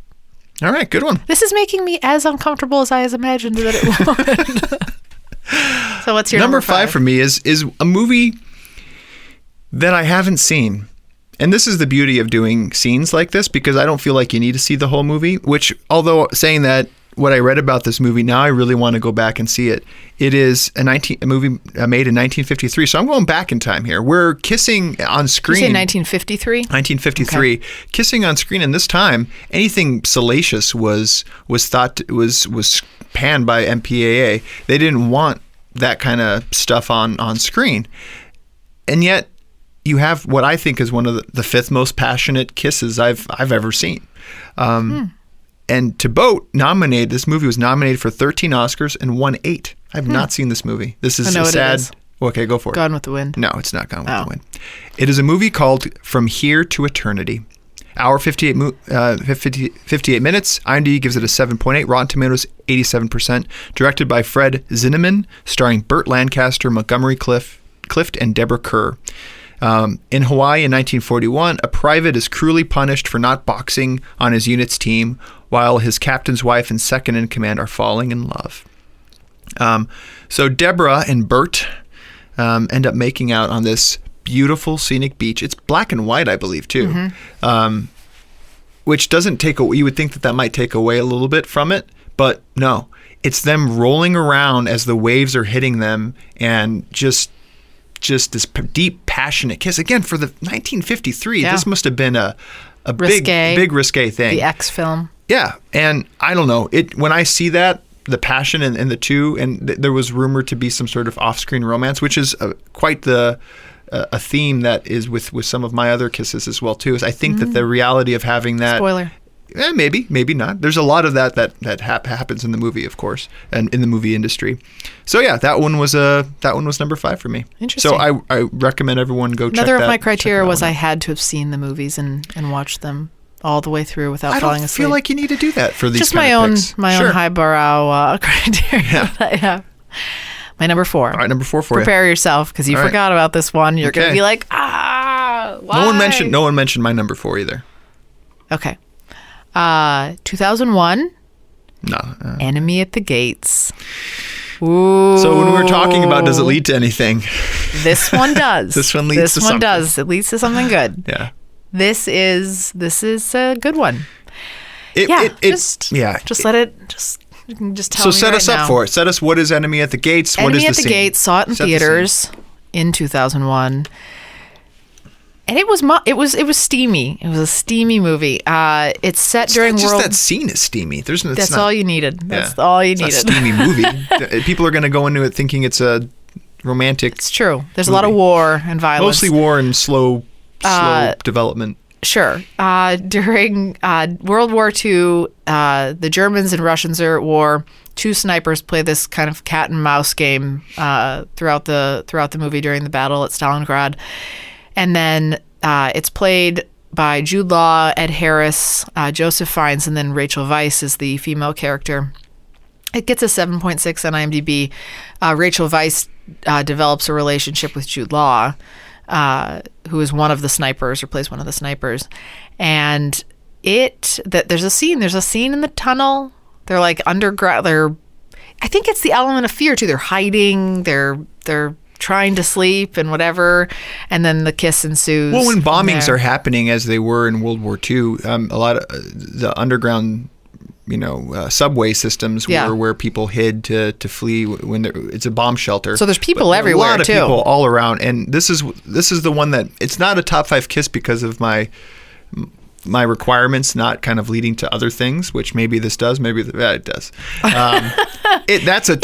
All right, good one. This is making me as uncomfortable as I imagined that it would. So what's your number 5? For me is a movie that I haven't seen. And this is the beauty of doing scenes like this, because I don't feel like you need to see the whole movie, which, although saying that, what I read about this movie, now I really want to go back and see it. It is a movie made in 1953. So I'm going back in time here. We're kissing on screen. You say 1953? 1953. Okay. Kissing on screen, and this time anything salacious was thought was panned by MPAA. They didn't want that kind of stuff on screen. And yet you have what I think is one of the fifth most passionate kisses I've ever seen. And to boat, this movie was nominated for 13 Oscars and won 8. I've not seen this movie. This is a sad... Okay, go for it. Gone with the Wind. No, it's not Gone with the Wind. It is a movie called From Here to Eternity. Hour 58 minutes. IMDb gives it a 7.8. Rotten Tomatoes, 87%. Directed by Fred Zinnemann, starring Burt Lancaster, Montgomery Clift, and Deborah Kerr. In Hawaii in 1941, a private is cruelly punished for not boxing on his unit's team, while his captain's wife and second in command are falling in love. So Deborah and Burt end up making out on this beautiful scenic beach. It's black and white, I believe, too, which doesn't take away. You would think that might take away a little bit from it, but no. It's them rolling around as the waves are hitting them, and just this deep, passionate kiss. Again, for the 1953, this must have been a big risque thing. The X film. Yeah, and I don't know. When I see that, the passion in the two, and there was rumored to be some sort of off-screen romance, which is quite a theme that is with some of my other kisses as well, too. Is I think that the reality of having that... Spoiler. Maybe not. There's a lot of that happens in the movie, of course, and in the movie industry. So yeah, that one was number 5 for me. Interesting. So I recommend everyone go check that. Another of my criteria was I had to have seen the movies and watched them all the way through without falling asleep. I don't feel like you need to do that for these just kind of picks. my own highbrow criteria that I have. My number 4. All right, number 4 for you. Prepare yourself, because you forgot about this one. You're going to be like, why? No one mentioned my number 4 either. Okay. 2001. No. Enemy at the Gates. Ooh. So when we were talking about does it lead to anything? This one does. This one leads to something. It leads to something good. Yeah. This is a good one. Just let it just tell me. So set us up for it. Set us what is Enemy at the Gates? What is the scene? Enemy at the Gates, saw it in theaters in 2001. And it was steamy. It was a steamy movie. It's set during World. That scene is steamy. That's all you needed. That's all you needed. It's a steamy movie. People are going to go into it thinking it's a romantic. It's true. There's a lot of war and violence. Mostly war and slow development. Sure. During World War II, the Germans and Russians are at war. 2 snipers play this kind of cat and mouse game throughout the movie during the battle at Stalingrad. And then it's played by Jude Law, Ed Harris, Joseph Fiennes, and then Rachel Weisz is the female character. It gets a 7.6 on IMDb. Rachel Weisz develops a relationship with Jude Law, who is one of the snipers, or plays one of the snipers. And there's a scene in the tunnel. They're like underground. I think it's the element of fear too. They're hiding. They're trying to sleep and whatever, and then the kiss ensues. Well, when bombings are happening as they were in World War II, a lot of the underground, subway systems were where people hid to flee when it's a bomb shelter. So there's people everywhere, a lot of too. people all around, and this is the one that it's not a top 5 kiss because of my requirements not kind of leading to other things, which maybe this does, maybe it does. That's a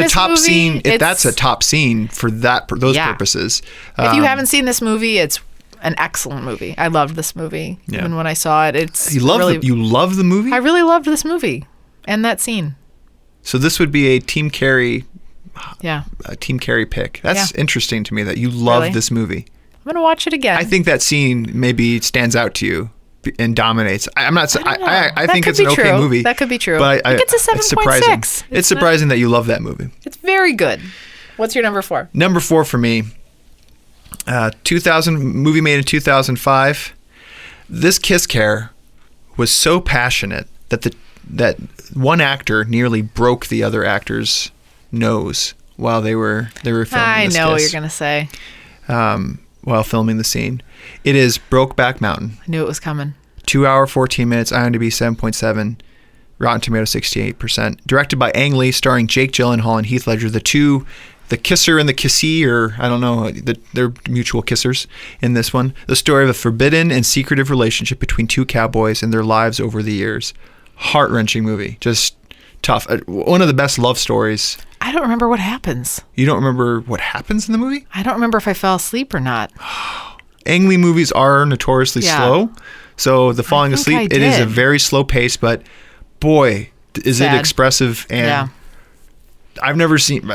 top scene for those purposes. If you haven't seen this movie, it's an excellent movie. I loved this movie. Yeah. Even when I saw it, you love the movie? I really loved this movie and that scene. So this would be a Team Carrie pick. That's interesting to me that you love this movie. I'm gonna watch it again. I think that scene maybe stands out to you and dominates. I'm not. I think it's an okay movie. That could be true. But it's a 7.6. It's surprising that you love that movie. It's very good. What's your number 4? Number 4 for me. 2000 movie made in 2005. This kiss care was so passionate that one actor nearly broke the other actor's nose while they were filming this kiss. I know what you're gonna say. While filming the scene. It is Brokeback Mountain. I knew it was coming. 2 hour, 14 minutes, IMDb 7.7. Rotten Tomatoes 68%. Directed by Ang Lee, starring Jake Gyllenhaal and Heath Ledger, the kisser and the kissee, or I don't know, they're mutual kissers in this one. The story of a forbidden and secretive relationship between two cowboys and their lives over the years. Heart-wrenching movie. Just tough. One of the best love stories. I don't remember what happens. You don't remember what happens in the movie? I don't remember if I fell asleep or not. Ang Lee movies are notoriously slow. So the falling asleep, it is a very slow pace, but boy, is it expressive. And I've never seen,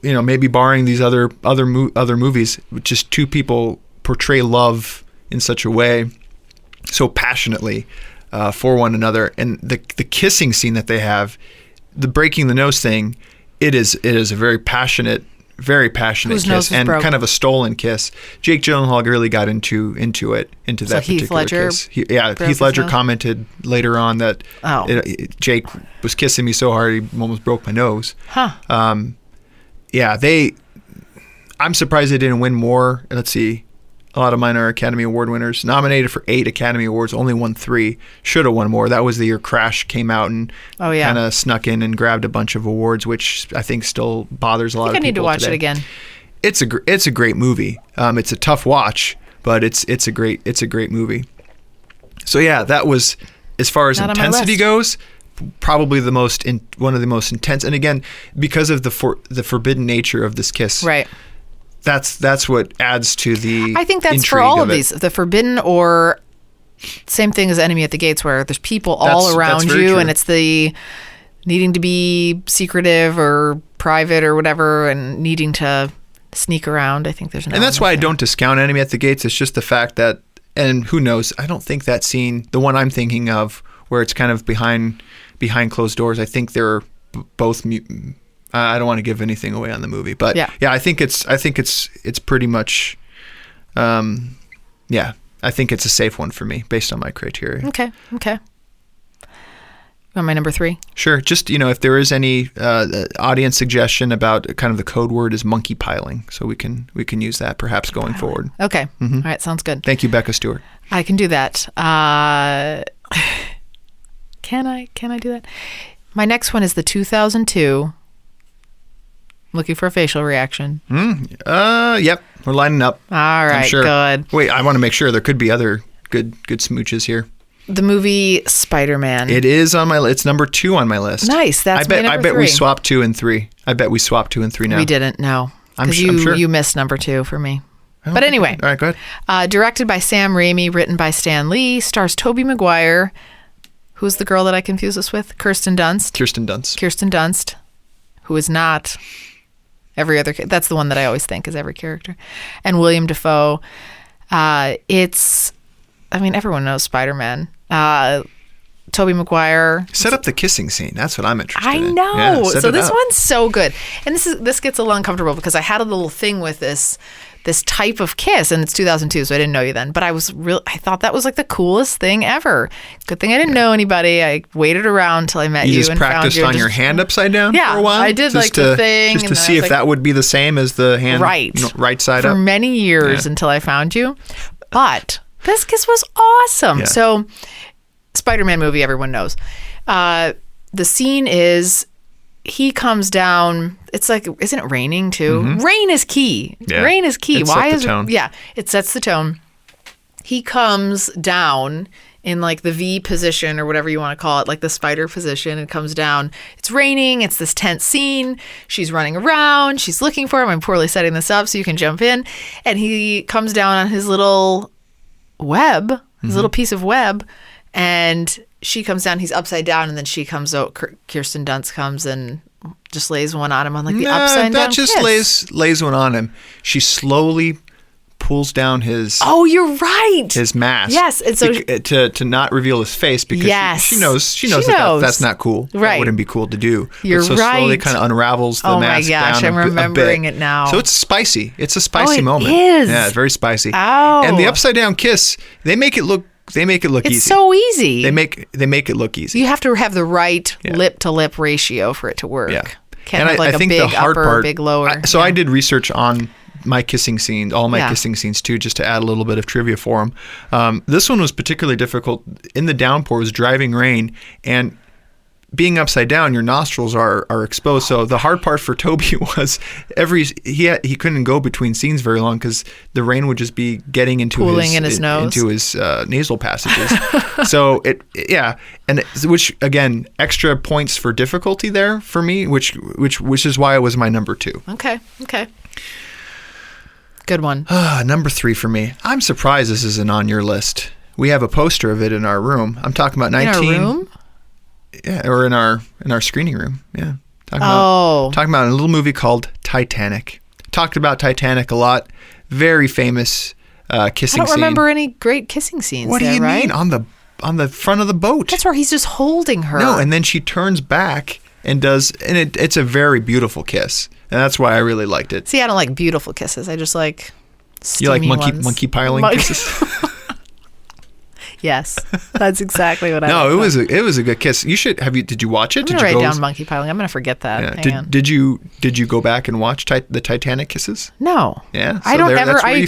maybe barring these other movies, just two people portray love in such a way, so passionately for one another. And the kissing scene that they have, the breaking the nose thing, it is a very passionate kiss, and kind of a stolen kiss. Jake Gyllenhaal really got into that particular kiss. Heath Ledger commented later on that Jake was kissing me so hard he almost broke my nose. I'm surprised they didn't win more. Let's see. A lot of mine are Academy Award winners. Nominated for 8 Academy Awards, only won 3. Should have won more. That was the year Crash came out and kind of snuck in and grabbed a bunch of awards, which I think still bothers a lot of people. I need to watch it again. It's a great movie. It's a tough watch, but it's a great movie. So yeah, that was, as far as intensity goes, probably one of the most intense. And again, because of the forbidden nature of this kiss, right? That's what adds to the I think that's for all of these. The forbidden, or same thing as Enemy at the Gates, where there's people all around you true. And it's the needing to be secretive or private or whatever and needing to sneak around. I think there's an And that's why I don't discount Enemy at the Gates. It's just the fact that, and who knows, I don't think that scene, the one I'm thinking of where it's kind of behind closed doors, I think they're both I don't want to give anything away on the movie, but I think it's pretty much, I think it's a safe one for me based on my criteria. Okay. On my number 3? Sure. Just, if there is any audience suggestion about kind of the code word is monkey piling, so we can use that perhaps going forward. Okay. Mm-hmm. All right. Sounds good. Thank you, Becca Stewart. I can do that. Can I do that? My next one is the 2002. Looking for a facial reaction. Yep. We're lining up. All right, I'm sure. Good. Wait, I want to make sure there could be other good smooches here. The movie Spider-Man. It is on my list. It's number 2 on my list. Nice. That's my number 3. I bet we swapped 2 and 3. I bet we swapped 2 and 3 now. We didn't, no. I'm sure. You missed number 2 for me. But anyway. All right, go ahead. Directed by Sam Raimi, written by Stan Lee, stars Tobey Maguire. Who's the girl that I confuse this with? Kirsten Dunst. Who is not every other. That's the one that I always think is every character. And William Dafoe. Everyone knows Spider-Man. Tobey Maguire. Set up the kissing scene. That's what I'm interested in. I know. Yeah, so this one's so good. And this gets a little uncomfortable because I had a little thing with this type of kiss, and it's 2002, so I didn't know you then. But I thought that was like the coolest thing ever. Good thing I didn't know anybody. I waited around till I met you. You just practiced on your hand upside down for a while? I did the thing. Just to see if that would be the same as the hand right side up? For many years until I found you. But this kiss was awesome. Yeah. So, Spider-Man movie, everyone knows. The scene is, he comes down. It's like, isn't it raining too? Mm-hmm. Rain is key. Yeah. Rain is key. Why is it? Yeah, it sets the tone. He comes down in like the V position or whatever you want to call it, like the spider position, and comes down. It's raining. It's this tense scene. She's running around. She's looking for him. I'm poorly setting this up so you can jump in. And he comes down on his little web, his little piece of web, and she comes down. He's upside down, and then she comes out. Kirsten Dunst comes and just lays one on him on like the upside down. Not just lays one on him. She slowly pulls down his. Oh, you're right. His mask. Yes, and so to not reveal his face because she knows that's not cool. Right, that wouldn't be cool to do. You're so right. slowly kind of unravels the mask. Oh my gosh, down I'm remembering it now. So it's spicy. It's a spicy moment. It is. Yeah, it's very spicy. Oh, and the upside down kiss. They make it look easy. It's so easy. They make it look easy. You have to have the right lip to lip ratio for it to work. Yeah. Can't have like a big upper, big lower. I did research on my kissing scenes, all my kissing scenes too, just to add a little bit of trivia for them. This one was particularly difficult. In the downpour, it was driving rain, and being upside down, your nostrils are exposed. So the hard part for Toby was he couldn't go between scenes very long because the rain would just be getting into his nose, into his nasal passages. So which again, extra points for difficulty there for me, which is why it was my number 2. Okay. Good one. Number 3 for me. I'm surprised this isn't on your list. We have a poster of it in our room. I'm talking about 19. In our room? Yeah, or in our screening room. Yeah. Talking about a little movie called Titanic. Talked about Titanic a lot. Very famous kissing scene. I don't remember any great kissing scenes. What do you right? mean? On the front of the boat. That's where he's just holding her. No, and then she turns back and it's a very beautiful kiss. And that's why I really liked it. See, I don't like beautiful kisses. I just like You like ones. monkey piling kisses? Yes, that's exactly what I. No, it was a good kiss. You should Did you watch it? I'm gonna write down monkey piling. I'm gonna forget that. Yeah. Hang on. Did you go back and watch the Titanic kisses? No. Yeah. I don't ever. I've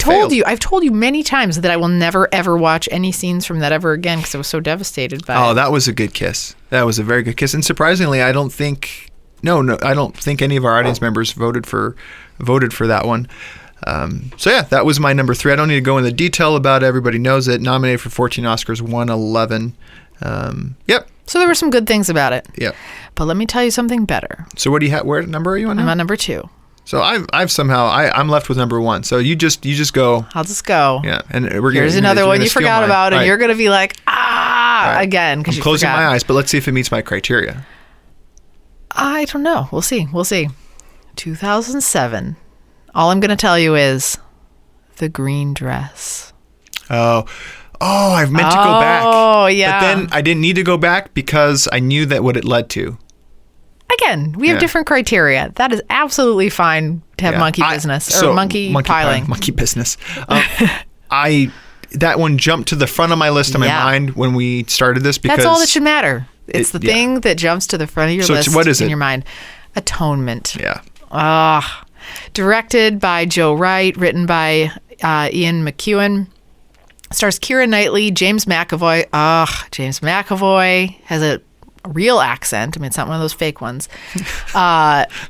told you many times that I will never ever watch any scenes from that ever again because I was so devastated by it. Oh, that was a good kiss. That was a very good kiss. And surprisingly, I don't think any of our audience members voted for that one. That was my number 3. I don't need to go into detail about it. Everybody knows it. Nominated for 14 Oscars, won 11. Yep. So there were some good things about it. Yep. But let me tell you something better. So what do you have? Where number are you on now? I'm on number 2. So I'm left with number 1. So you just go. I'll just go. Yeah. And here's another one you forgot about, and you're gonna be like, again because I'm closing my eyes, but let's see if it meets my criteria. I don't know. We'll see. 2007. All I'm going to tell you is The Green Dress. Oh, I've meant to go back. Oh, yeah. But then I didn't need to go back because I knew that what it led to. Again, we have different criteria. That is absolutely fine to have monkey business or monkey piling. Monkey business. That one jumped to the front of my list in my mind when we started this because that's all that should matter. It's the thing that jumps to the front of your list what is in it? your mind. Atonement. Yeah. Directed by Joe Wright, written by Ian McEwan. Stars Keira Knightley, James McAvoy. James McAvoy has a real accent. I mean, it's not one of those fake ones.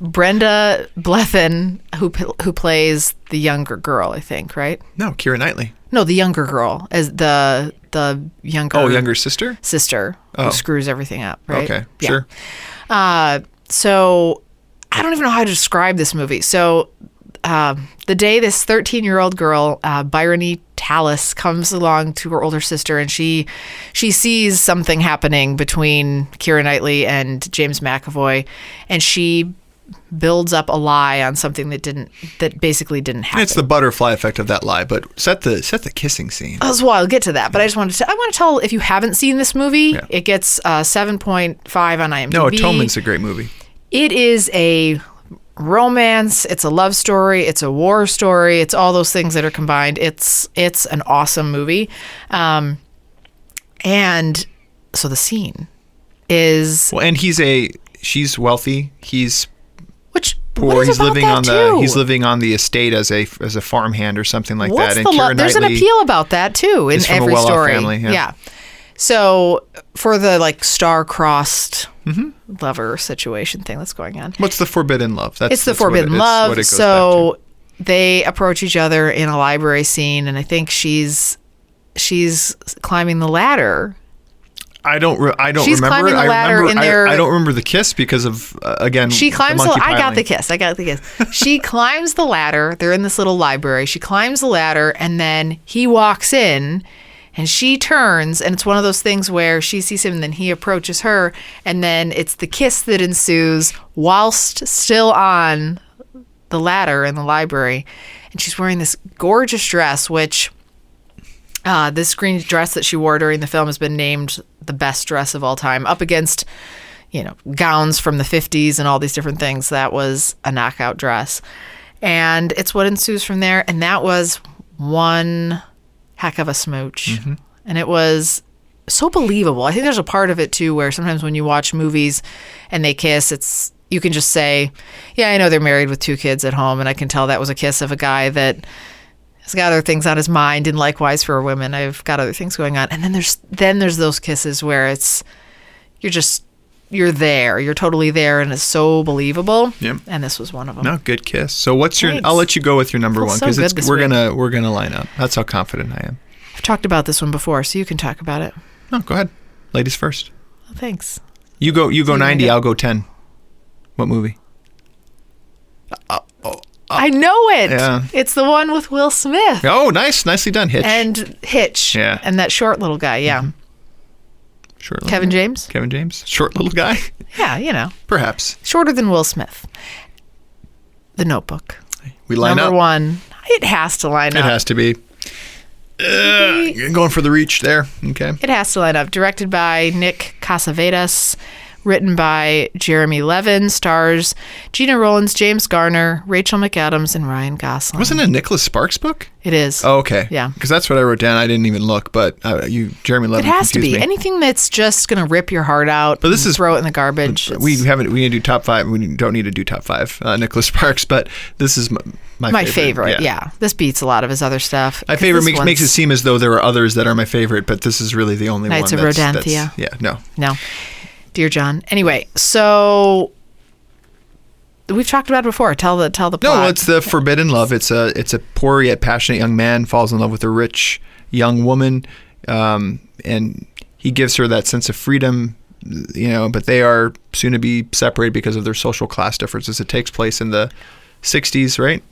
Brenda Blethyn, who plays the younger girl, I think, right? No, Keira Knightley. No, the younger girl as the younger. Oh, younger sister. Sister who screws everything up, right? Okay, yeah. sure. So I don't even know how to describe this movie. So the day this 13-year-old girl, Bryony Tallis, comes along to her older sister, and she sees something happening between Keira Knightley and James McAvoy, and she builds up a lie on something that basically didn't happen. It's the butterfly effect of that lie, but set the kissing scene. Well, I'll get to that, but I want to tell, if you haven't seen this movie, it gets 7.5 on IMDb. No, Atonement's a great movie. It is a romance, it's a love story, it's a war story, it's all those things that are combined. It's an awesome movie. And so the scene is... Well, and she's wealthy, he's poor. He's living on the estate as a farmhand or something like that. And there's an appeal about that too in every story. Family, yeah. So for the star-crossed lover situation thing that's going on. What's the forbidden love? It's the forbidden love. So they approach each other in a library scene, and I think she's climbing the ladder. I don't She's remember. Climbing the ladder I don't remember the kiss because of again. She climbs the monkey I got piling. the kiss. She climbs the ladder. They're in this little library. She climbs the ladder, and then he walks in, and she turns, and it's one of those things where she sees him, and then he approaches her, and then it's the kiss that ensues whilst still on the ladder in the library, and she's wearing this gorgeous dress, which. This green dress that she wore during the film has been named the best dress of all time, up against, gowns from the 50s and all these different things. That was a knockout dress. And it's what ensues from there. And that was one heck of a smooch. Mm-hmm. And it was so believable. I think there's a part of it, too, where sometimes when you watch movies and they kiss, you can just say, yeah, I know they're married with 2 kids at home, and I can tell that was a kiss of a guy that... He's got other things on his mind, and likewise for women, I've got other things going on. And then there's those kisses where you're just you're there. You're totally there, and it's so believable. Yep. And this was one of them. No, good kiss. So what's your? Thanks. I'll let you go with your number Feels one so because good this we're week. gonna line up. That's how confident I am. I've talked about this one before, so you can talk about it. No, go ahead. Ladies first. Oh, thanks. You go you 90. gonna I'll go 10. What movie? I know it. Yeah. It's the one with Will Smith Oh, nice, nicely done, Hitch. and Hitch. Yeah. And that short little guy. Yeah. Short little Kevin guy. James. Kevin James, short little guy. Yeah, you know, Perhaps shorter than Will Smith. The Notebook. we line Number up. one. It has to line It up. has to be. Going for the reach there. Okay. It has to line up. Directed by Nick Cassavetes. Written by Jeremy Levin. Stars Gina Rowlands, James Garner, Rachel McAdams, and Ryan Gosling. Wasn't it a Nicholas Sparks book? It is. Oh, okay. Yeah. Because that's what I wrote down. I didn't even look, but Jeremy Levin It has to confused be. me. Anything that's just going to rip your heart out But this and is- throw it in the garbage. We need to do top 5. We don't need to do top 5 Nicholas Sparks, but this is my favorite. Yeah. This beats a lot of his other stuff. My 'Cause favorite this makes it one's- seem as though there are others that are my favorite, but this is really the only Knights one. of that's Rodanthia. Yeah, no. No. Dear John. Anyway, so we've talked about it before. Tell the plot. No, well, it's the forbidden love. It's a poor yet passionate young man falls in love with a rich young woman, and he gives her that sense of freedom, but they are soon to be separated because of their social class differences. It takes place in the 60s, right?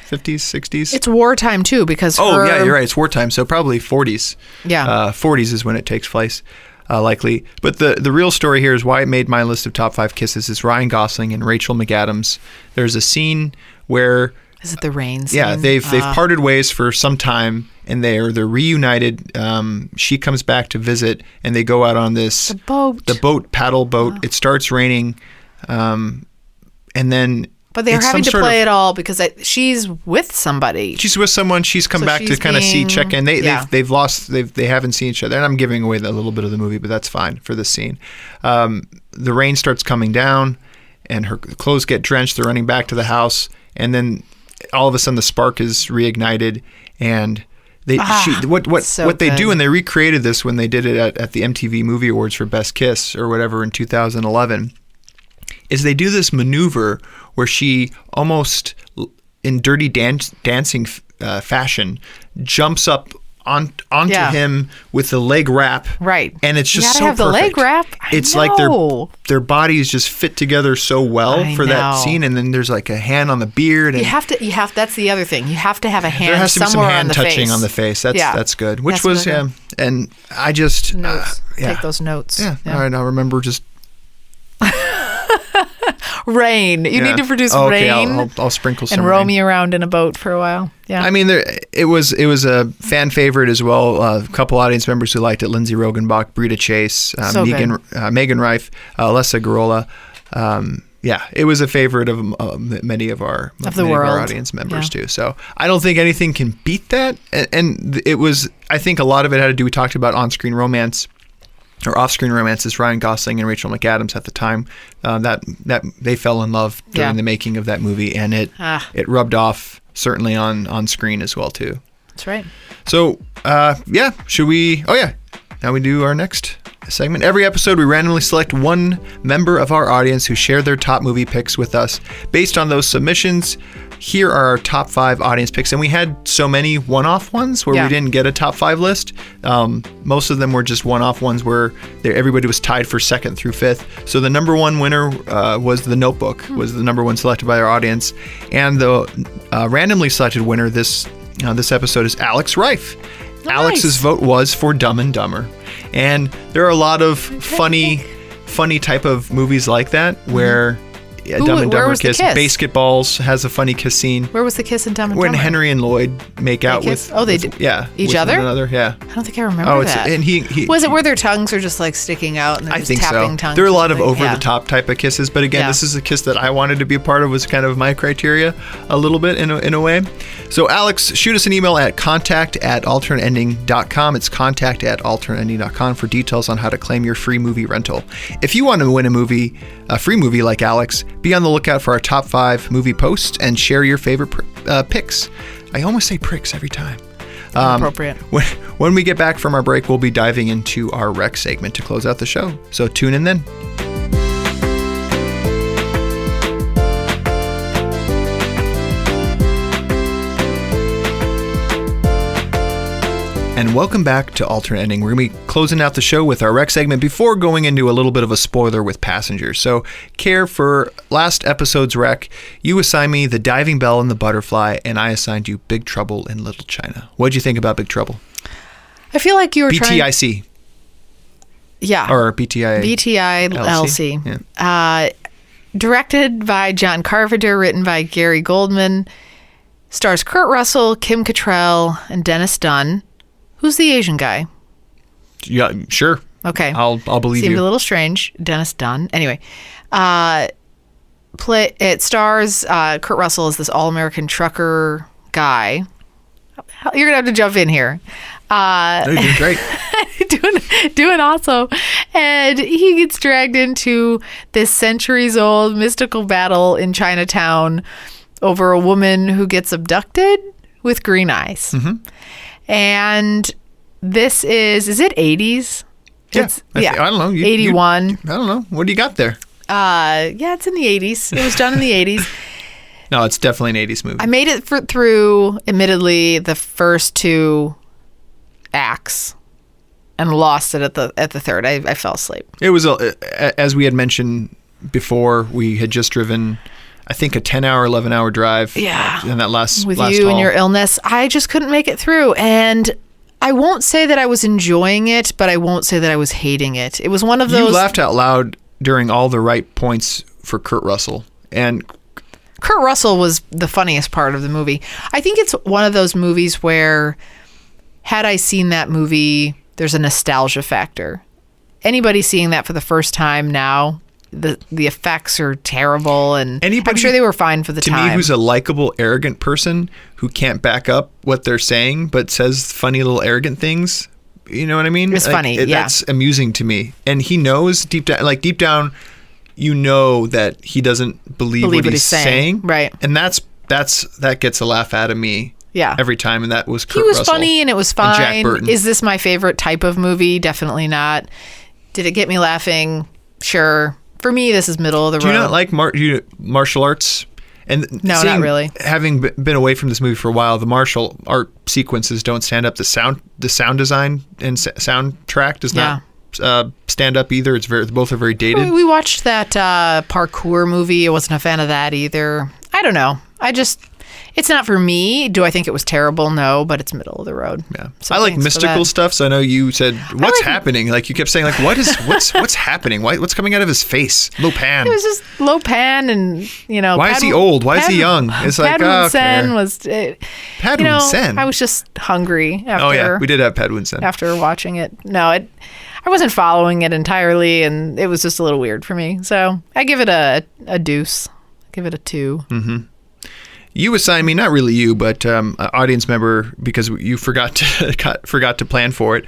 50s, 60s? It's wartime too because yeah, you're right. It's wartime, so probably 40s. Yeah. 40s is when it takes place. Likely. But the real story here is why it made my list of top 5 kisses is Ryan Gosling and Rachel McAdams. There's a scene where Is it the rain scene? yeah, they've parted ways for some time and they're reunited. She comes back to visit and they go out on this paddle boat. It starts raining, and then But they're it's having some to sort play of- it all because she's with somebody. She's with someone. She's come So back to she's kind of check in. They haven't seen each other, and I'm giving away a little bit of the movie, but that's fine for this scene. The rain starts coming down, and her clothes get drenched. They're running back to the house, and then all of a sudden the spark is reignited, and what they do, and they recreated this when they did it at the MTV Movie Awards for Best Kiss or whatever in 2011. Is they do this maneuver where she almost in dirty dancing fashion jumps up onto him with the leg wrap. Right. And it's just you gotta so have perfect. the leg wrap. It's like their bodies just fit together so well I for that know. scene. And then there's like a hand on the beard. And You have that's the other thing. You have to have a hand there has to be some somewhere on hand the touching face. on the face. That's good. Which That's was, really yeah. good. And I just... Notes. yeah. Take those notes. Yeah. All right. I'll remember just... Rain. You need to produce okay, rain I'll sprinkle some and row rain. me around in a boat for a while. Yeah. I mean, it was a fan favorite as well. A couple audience members who liked it: Lindsay Rogenbach, Brita Chase, So Megan Reif, Alessa Garola. Yeah, it was a favorite of many of our audience members too. So I don't think anything can beat that. And it was, I think a lot of it had to do. We talked about on-screen romance. Or off-screen romances, Ryan Gosling and Rachel McAdams at the time, that they fell in love during the making of that movie, and it rubbed off certainly on screen as well too. That's right. So should we? Oh yeah, now we do our next segment. Every episode, we randomly select one member of our audience who share their top movie picks with us. Based on those submissions, here are our top 5 audience picks. And we had so many one-off ones where we didn't get a top 5 list. Most of them were just one-off ones where everybody was tied for 2nd through 5th. So the number 1 winner was The Notebook, was the number 1 selected by our audience. And the randomly selected winner this episode is Alex Reif. Nice. Alex's vote was for Dumb and Dumber. And there are a lot of funny type of movies like that where Dumb and Dumber kiss. Basketballs has a funny kiss scene. Where was the kiss in Dumb and Dumber? When Henry and Lloyd make out with... Oh, they do? Yeah. Each other? One another, yeah. I don't think I remember that. And he was it where their tongues are just like sticking out and they're I just think tapping so. tongues? There are a lot of over-the-top type of kisses, but again, this is a kiss that I wanted to be a part of, was kind of my criteria a little bit in a way. So Alex, shoot us an email at contact@alternateending.com. It's contact@alternateending.com for details on how to claim your free movie rental. If you want to win a free movie like Alex, be on the lookout for our top 5 movie posts and share your favorite picks. I almost say pricks every time. Appropriate. When we get back from our break, we'll be diving into our rec segment to close out the show. So tune in then. And welcome back to Alternate Ending. We're going to be closing out the show with our rec segment before going into a little bit of a spoiler with Passengers. So, Care, for last episode's rec, you assigned me The Diving Bell and the Butterfly, and I assigned you Big Trouble in Little China. What did you think about Big Trouble? I feel like you were BTIC. Yeah. Or BTI LC. Yeah. Directed by John Carpenter, written by Gary Goldman, stars Kurt Russell, Kim Cattrall, and Dennis Dunn. Who's the Asian guy? Yeah, sure. Okay. I'll believe you. Seemed a little strange. Dennis Dunn. Anyway, it stars Kurt Russell as this all-American trucker guy. You're gonna have to jump in here. You're doing great. doing awesome. And he gets dragged into this centuries-old mystical battle in Chinatown over a woman who gets abducted with green eyes. Mm-hmm. And this is it 80s? Yeah. I don't know. 81. I don't know. What do you got there? Yeah, it's in the 80s. It was done in the 80s. No, it's definitely an 80s movie. I made it through, admittedly, the first two acts and lost it at the third. I fell asleep. It was, as we had mentioned before, we had just driven, I think, a 10-hour, 11-hour drive. Yeah. And that last with last you haul. And your illness, I just couldn't make it through. And I won't say that I was enjoying it, but I won't say that I was hating it. It was one of those. You laughed out loud during all the right points for Kurt Russell. And Kurt Russell was the funniest part of the movie. I think it's one of those movies where, had I seen that movie, there's a nostalgia factor. Anybody seeing that for the first time now, the effects are terrible, and I'm sure they were fine for the time. To me, who's a likable, arrogant person who can't back up what they're saying but says funny little arrogant things, you know what I mean? It's funny, yeah. That's amusing to me. And he knows deep down, you know that he doesn't believe what he's saying. Right. And that gets a laugh out of me. Yeah. Every time, and that was Kurt Russell. He was Russell funny, and it was fine. Jack Burton. Is this my favorite type of movie? Definitely not. Did it get me laughing? Sure. For me, this is middle of the road. Do you not like martial arts? And no, not really. Having been away from this movie for a while, the martial art sequences don't stand up. The sound design and soundtrack does not stand up either. Both are very dated. We watched that parkour movie. I wasn't a fan of that either. I don't know. It's not for me. Do I think it was terrible? No, but it's middle of the road. Yeah, so I like mystical stuff. So I know you said, "What's happening?" Like you kept saying, "Like what's happening? What's coming out of his face?" Lo Pan. It was just Lo Pan, and Why is he old? Why is he young? It's like Sen was. Padwin Sen. I was just hungry after. Oh yeah, we did have Padwin Sen after watching it. No, I wasn't following it entirely, and it was just a little weird for me. So I give it a deuce. I give it a 2. Mm-hmm. You assigned me, not really you, but an audience member, because you forgot to plan for it.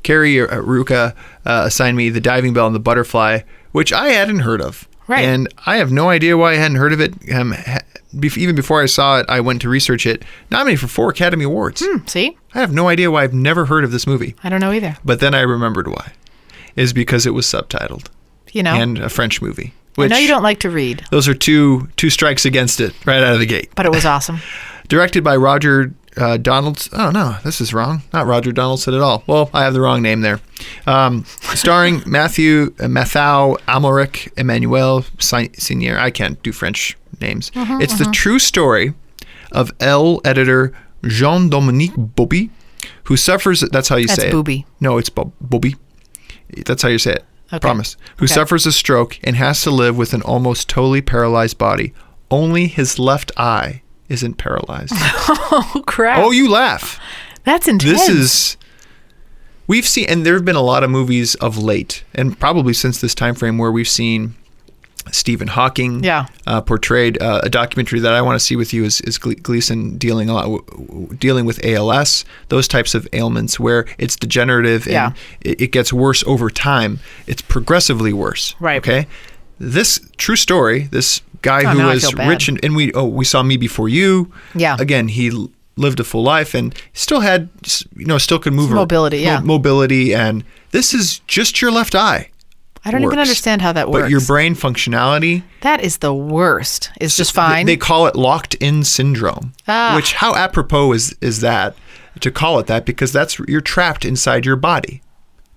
Carrie Ruka assigned me The Diving Bell and the Butterfly, which I hadn't heard of. Right. And I have no idea why I hadn't heard of it. Even before I saw it, I went to research it. Nominated for 4 Academy Awards. See? I have no idea why I've never heard of this movie. I don't know either. But then I remembered why. Is because it was subtitled. And a French movie. I know you don't like to read. Those are two strikes against it right out of the gate. But it was awesome. Directed by Roger Donaldson. Oh, no, this is wrong. Not Roger Donaldson at all. Well, I have the wrong name there. Starring Matthieu Amalric, Emmanuel Senior. I can't do French names. It's the true story of Elle editor Jean-Dominique Bobby, who suffers... That's how you say it. That's Booby. No, it's Bobby. That's how you say it. Okay. Promise. Who suffers a stroke and has to live with an almost totally paralyzed body. Only his left eye isn't paralyzed. Oh, crap. Oh, you laugh. That's intense. We've seen, and there have been a lot of movies of late, and probably since this time frame, where we've seen Stephen Hawking portrayed. A documentary that I want to see with you is Gleason dealing with ALS, those types of ailments where it's degenerative and it gets worse over time. It's progressively worse. Right. Okay. This true story, this guy who was rich and we saw Me Before You. Yeah. Again, he lived a full life and still had, still could move. Mobility. Mobility. And this is just your left eye. I don't even understand how that works. But your brain functionality... That is the worst. It's just fine. They call it locked-in syndrome, which how apropos is that? to call it that because you're trapped inside your body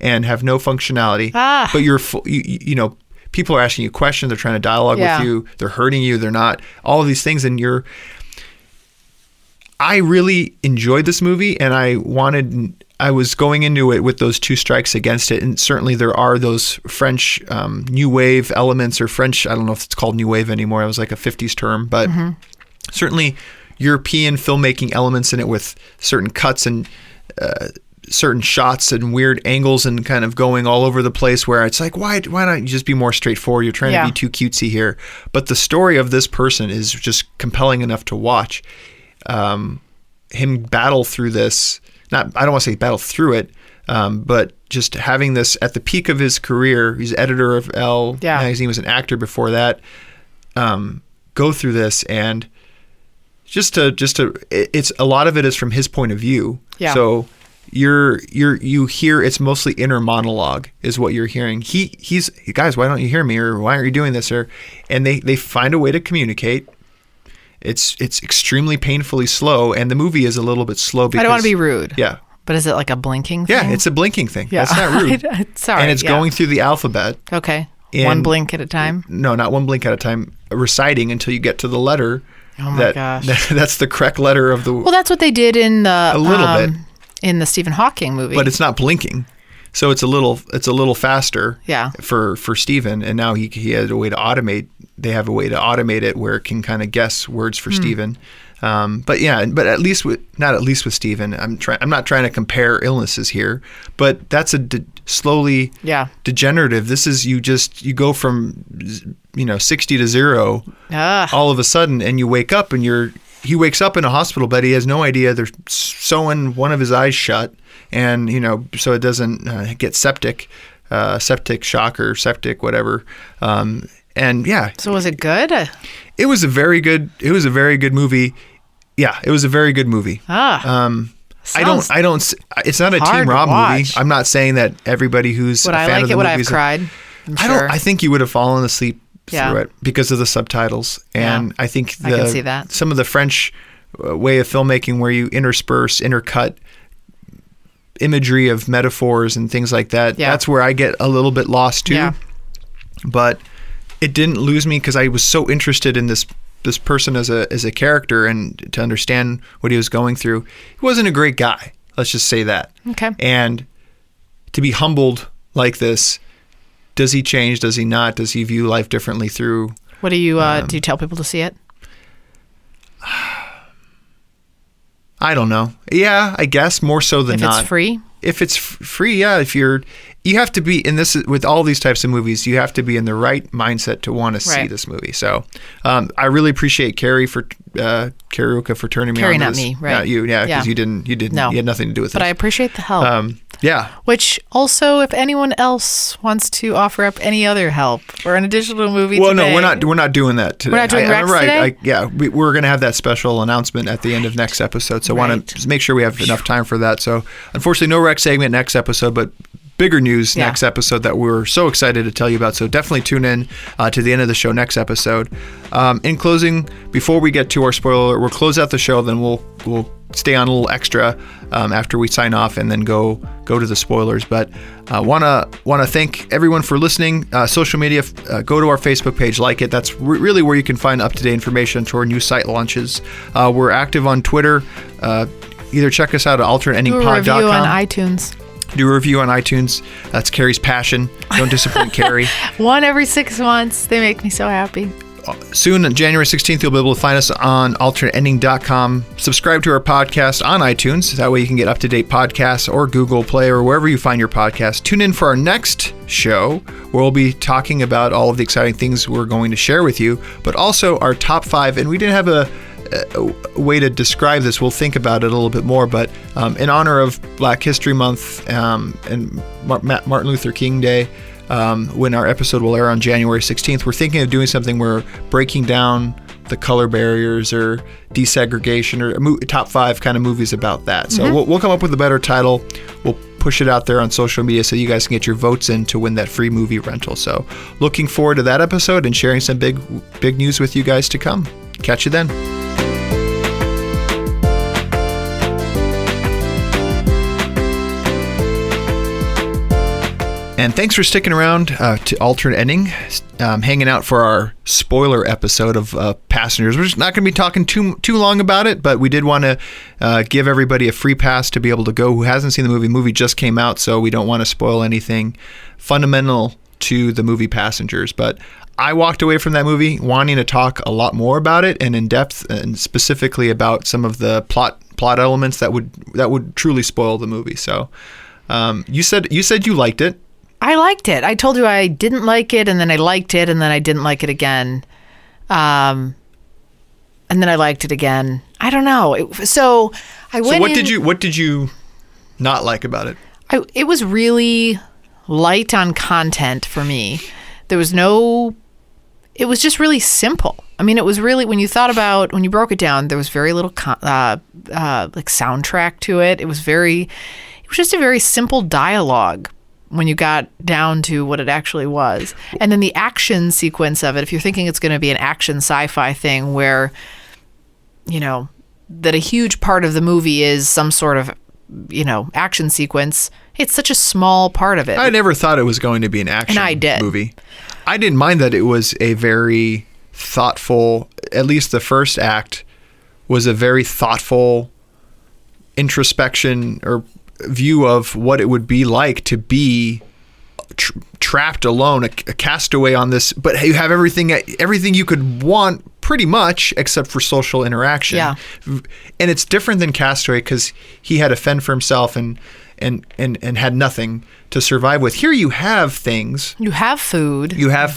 and have no functionality. But you're you know, people are asking you questions. They're trying to dialogue with you. They're hurting you. They're not. All of these things, and I really enjoyed this movie, and I was going into it with those two strikes against it, and certainly there are those French new wave elements, or French, I don't know if it's called new wave anymore. It was like a 50s term, but certainly European filmmaking elements in it with certain cuts and certain shots and weird angles and kind of going all over the place where it's like, why not you just be more straightforward? You're trying to be too cutesy here. But the story of this person is just compelling enough to watch. Him battle through this, I don't want to say battle through it, but just having this at the peak of his career. He's editor of Elle magazine, was an actor before that. Go through this, and it's a lot of it is from his point of view. Yeah. So you hear it's mostly inner monologue is what you're hearing. He's guys, why don't you hear me, or why aren't you doing this, and they find a way to communicate. It's extremely painfully slow, and the movie is a little bit slow because I don't want to be rude. Yeah. But is it like a blinking thing? Yeah, it's a blinking thing. Yeah. That's not rude. Sorry. And it's going through the alphabet. Okay. One blink at a time? No, not one blink at a time. Reciting until you get to the letter. Oh my gosh. That's the correct letter of the... Well, that's what they did in the... A little bit. In the Stephen Hawking movie. But it's not blinking. So it's a little faster for Stephen, and now he has a way to automate. They have a way to automate it where it can kind of guess words for Stephen. But at least with Stephen, I'm not trying to compare illnesses here, but that's a slowly degenerative. This is you go from 60 to 0 all of a sudden, and you wake up and he wakes up in a hospital bed. He has no idea they're sewing one of his eyes shut, and so it doesn't get septic shock or septic whatever. So was it good? It was a very good movie. Yeah, it was a very good movie. I don't. It's not a Team Rob movie. I'm not saying that everybody who's a fan of the would movie I have cried? I think you would have fallen asleep through it because of the subtitles, and I think I can see that. Some of the French way of filmmaking where you intercut imagery of metaphors and things like that. That's where I get a little bit lost too. Yeah. But it didn't lose me because I was so interested in this person as a character and to understand what he was going through. He wasn't a great guy. Let's just say that. Okay. And to be humbled like this, does he change? Does he not? Does he view life differently through? What do you do you tell people to see it? I don't know. Yeah, I guess more so than not. If it's free? If it's free, yeah. You have to be in this with all these types of movies. You have to be in the right mindset to want to see this movie. So, I really appreciate Carrie Ruka for turning me on. Carrie, not me, right? Not you, because you didn't. No. You had nothing to do with it. But I appreciate the help. Yeah. Which also, if anyone else wants to offer up any other help or an additional movie, well, today, no, we're not doing that today. We're not doing Rex today. We're going to have that special announcement at the end of next episode. So I want to make sure we have enough time for that. So unfortunately, no Rex segment next episode, but bigger news next episode that we're so excited to tell you about. So definitely tune in to the end of the show next episode. In closing, before we get to our spoiler, we'll close out the show. Then we'll stay on a little extra after we sign off and then go to the spoilers. But wanna thank everyone for listening. Social media, go to our Facebook page, like it. That's really where you can find up-to-date information to our new site launches. We're active on Twitter. Either check us out at alternateendingpod.com. Do a review on iTunes. Do a review on iTunes. That's Carrie's passion. Don't disappoint Carrie. One every 6 months. They make me so happy. Soon, on January 16th, you'll be able to find us on alternateending.com. Subscribe to our podcast on iTunes. That way you can get up-to-date podcasts or Google Play or wherever you find your podcast. Tune in for our next show where we'll be talking about all of the exciting things we're going to share with you, but also our top 5. And we didn't have a way to describe this. We'll think about it a little bit more, but in honor of Black History Month and Martin Luther King Day, when our episode will air on January 16th, we're thinking of doing something where breaking down the color barriers or desegregation or top 5 kind of movies about that. So we'll come up with a better title. We'll push it out there on social media so you guys can get your votes in to win that free movie rental. So looking forward to that episode and sharing some big news with you guys to come. Catch you then. And thanks for sticking around to Alternate Ending, hanging out for our spoiler episode of Passengers. We're just not going to be talking too long about it, but we did want to give everybody a free pass to be able to go who hasn't seen the movie. The movie just came out, so we don't want to spoil anything fundamental to the movie Passengers. But I walked away from that movie wanting to talk a lot more about it and in depth, and specifically about some of the plot elements that would truly spoil the movie. So you said you liked it. I liked it. I told you I didn't like it, and then I liked it, and then I didn't like it again. And then I liked it again. I don't know. So what did you not like about it? It was really light on content for me. There was it was just really simple. I mean, it was really, when you broke it down, there was very little like soundtrack to it. It was just a very simple dialogue when you got down to what it actually was. And then the action sequence of it, if you're thinking it's going to be an action sci-fi thing where, that a huge part of the movie is some sort of, action sequence, it's such a small part of it. I never thought it was going to be an action movie. I didn't mind that it was a very thoughtful, at least the first act was a very thoughtful introspection or view of what it would be like to be trapped alone, a castaway on this, but you have everything you could want pretty much except for social interaction. Yeah. And it's different than Castaway because he had to fend for himself and had nothing to survive with. Here you have things. You have food. You have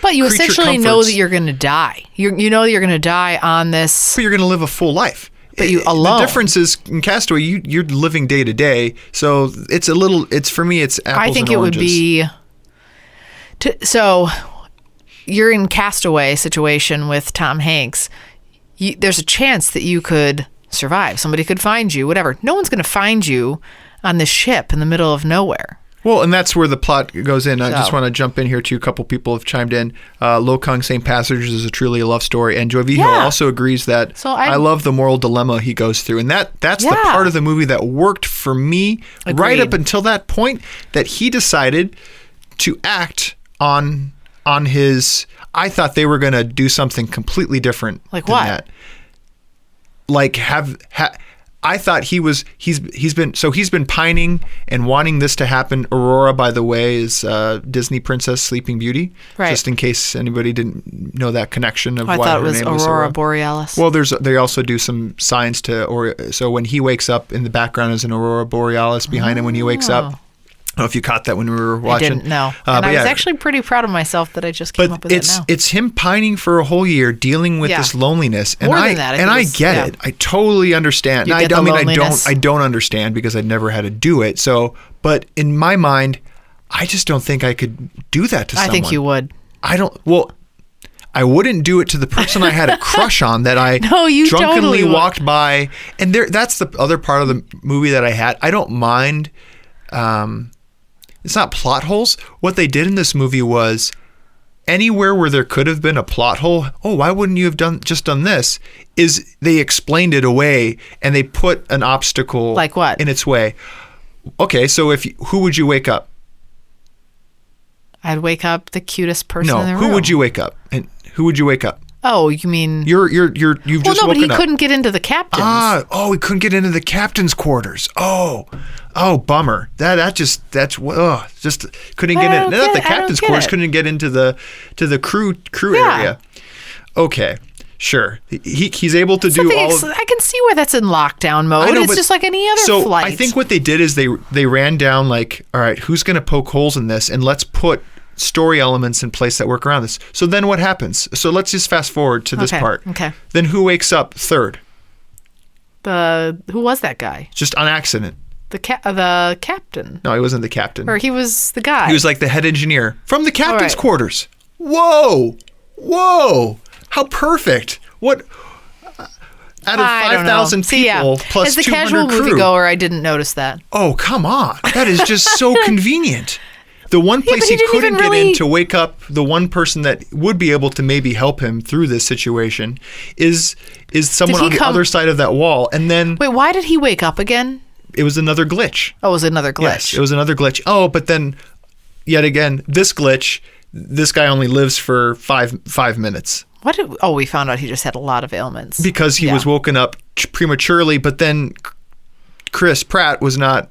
But you essentially know that you're going to die. You know you're going to die on this. But you're going to live a full life. But you alone. The difference is in Castaway, you're living day to day. So for me, it's apples and oranges. I think it would be. So you're in Castaway situation with Tom Hanks. There's a chance that you could survive. Somebody could find you, whatever. No one's going to find you on this ship in the middle of nowhere. Well, and that's where the plot goes in. I just want to jump in here too. A couple people have chimed in. Lo Kung saying Passengers is truly a love story. And Joy Vigil also agrees that I love the moral dilemma he goes through. And that's the part of the movie that worked for me right up until that point, that he decided to act on his... I thought they were going to do something completely different than that. Like I thought he's been pining and wanting this to happen. Aurora, by the way, is Disney Princess Sleeping Beauty. Right. Just in case anybody didn't know that connection of why her name was Aurora. I thought it was Aurora Borealis. Well, they also do some signs so when he wakes up, in the background is an Aurora Borealis behind him when he wakes up. I don't know if you caught that when we were watching. I didn't know. And I was actually pretty proud of myself that I just came up with it now. It's him pining for a whole year, dealing with this loneliness. And More than that. I get it. I totally understand. I don't understand because I'd never had to do it. So, but in my mind, I just don't think I could do that to someone. I think you would. I wouldn't do it to the person I had a crush on that I drunkenly walked by. And that's the other part of the movie that I had. I don't mind... it's not plot holes. What they did in this movie was anywhere where there could have been a plot hole, why wouldn't you have done this? Is they explained it away and they put an obstacle like what? In its way. Okay, so who would you wake up? I'd wake up the cutest person in the room. Who would you wake up? And who would you wake up? Oh, you mean you've just woken up. But he couldn't get into the captain's. He couldn't get into the captain's quarters. Oh, bummer. Just couldn't get in. Not the captain's quarters. Couldn't get into the crew area. Okay, sure. He's able to do all. I can see where that's in lockdown mode. It's just like any other flight. I think what they did is they ran down like, all right, who's going to poke holes in this, and let's put story elements in place that work around this. So then what happens? So let's just fast forward to this part. Okay. Then who wakes up third? Who was that guy? Just on accident. The captain. No, he wasn't the captain. Or he was the guy. He was like the head engineer from the captain's quarters. Whoa. How perfect. What? Out of 5,000 people plus 200 crew. As the casual moviegoer, I didn't notice that. Oh, come on. That is just so convenient. The one place he couldn't get in to wake up the one person that would be able to maybe help him through this situation is someone on the other side of that wall. And then... Wait, why did he wake up again? It was another glitch. Oh, it was another glitch. Yes, it was another glitch. Oh, but then yet again, this glitch, this guy only lives for five minutes. We found out he just had a lot of ailments. Because he was woken up prematurely, but then Chris Pratt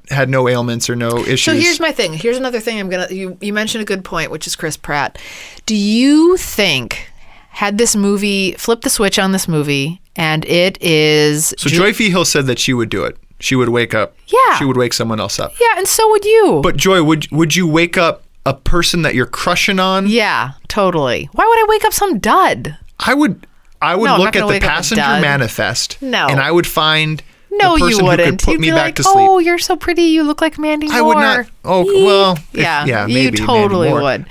had no ailments or no issues. So here's my thing. Here's another thing you mentioned a good point, which is Chris Pratt. Do you think, had this movie, flip the switch on this movie, and it is... So Joy Hill said that she would do it. She would wake up. Yeah. She would wake someone else up. Yeah, and so would you. But Joy, would you wake up a person that you're crushing on? Yeah, totally. Why would I wake up some dud? I would look at the passenger manifest. No. And I would find... No, the person you wouldn't. who could put You'd me be back like, to sleep. oh, you're so pretty. You look like Mandy Moore. I would not. Oh, well. Maybe. You totally would.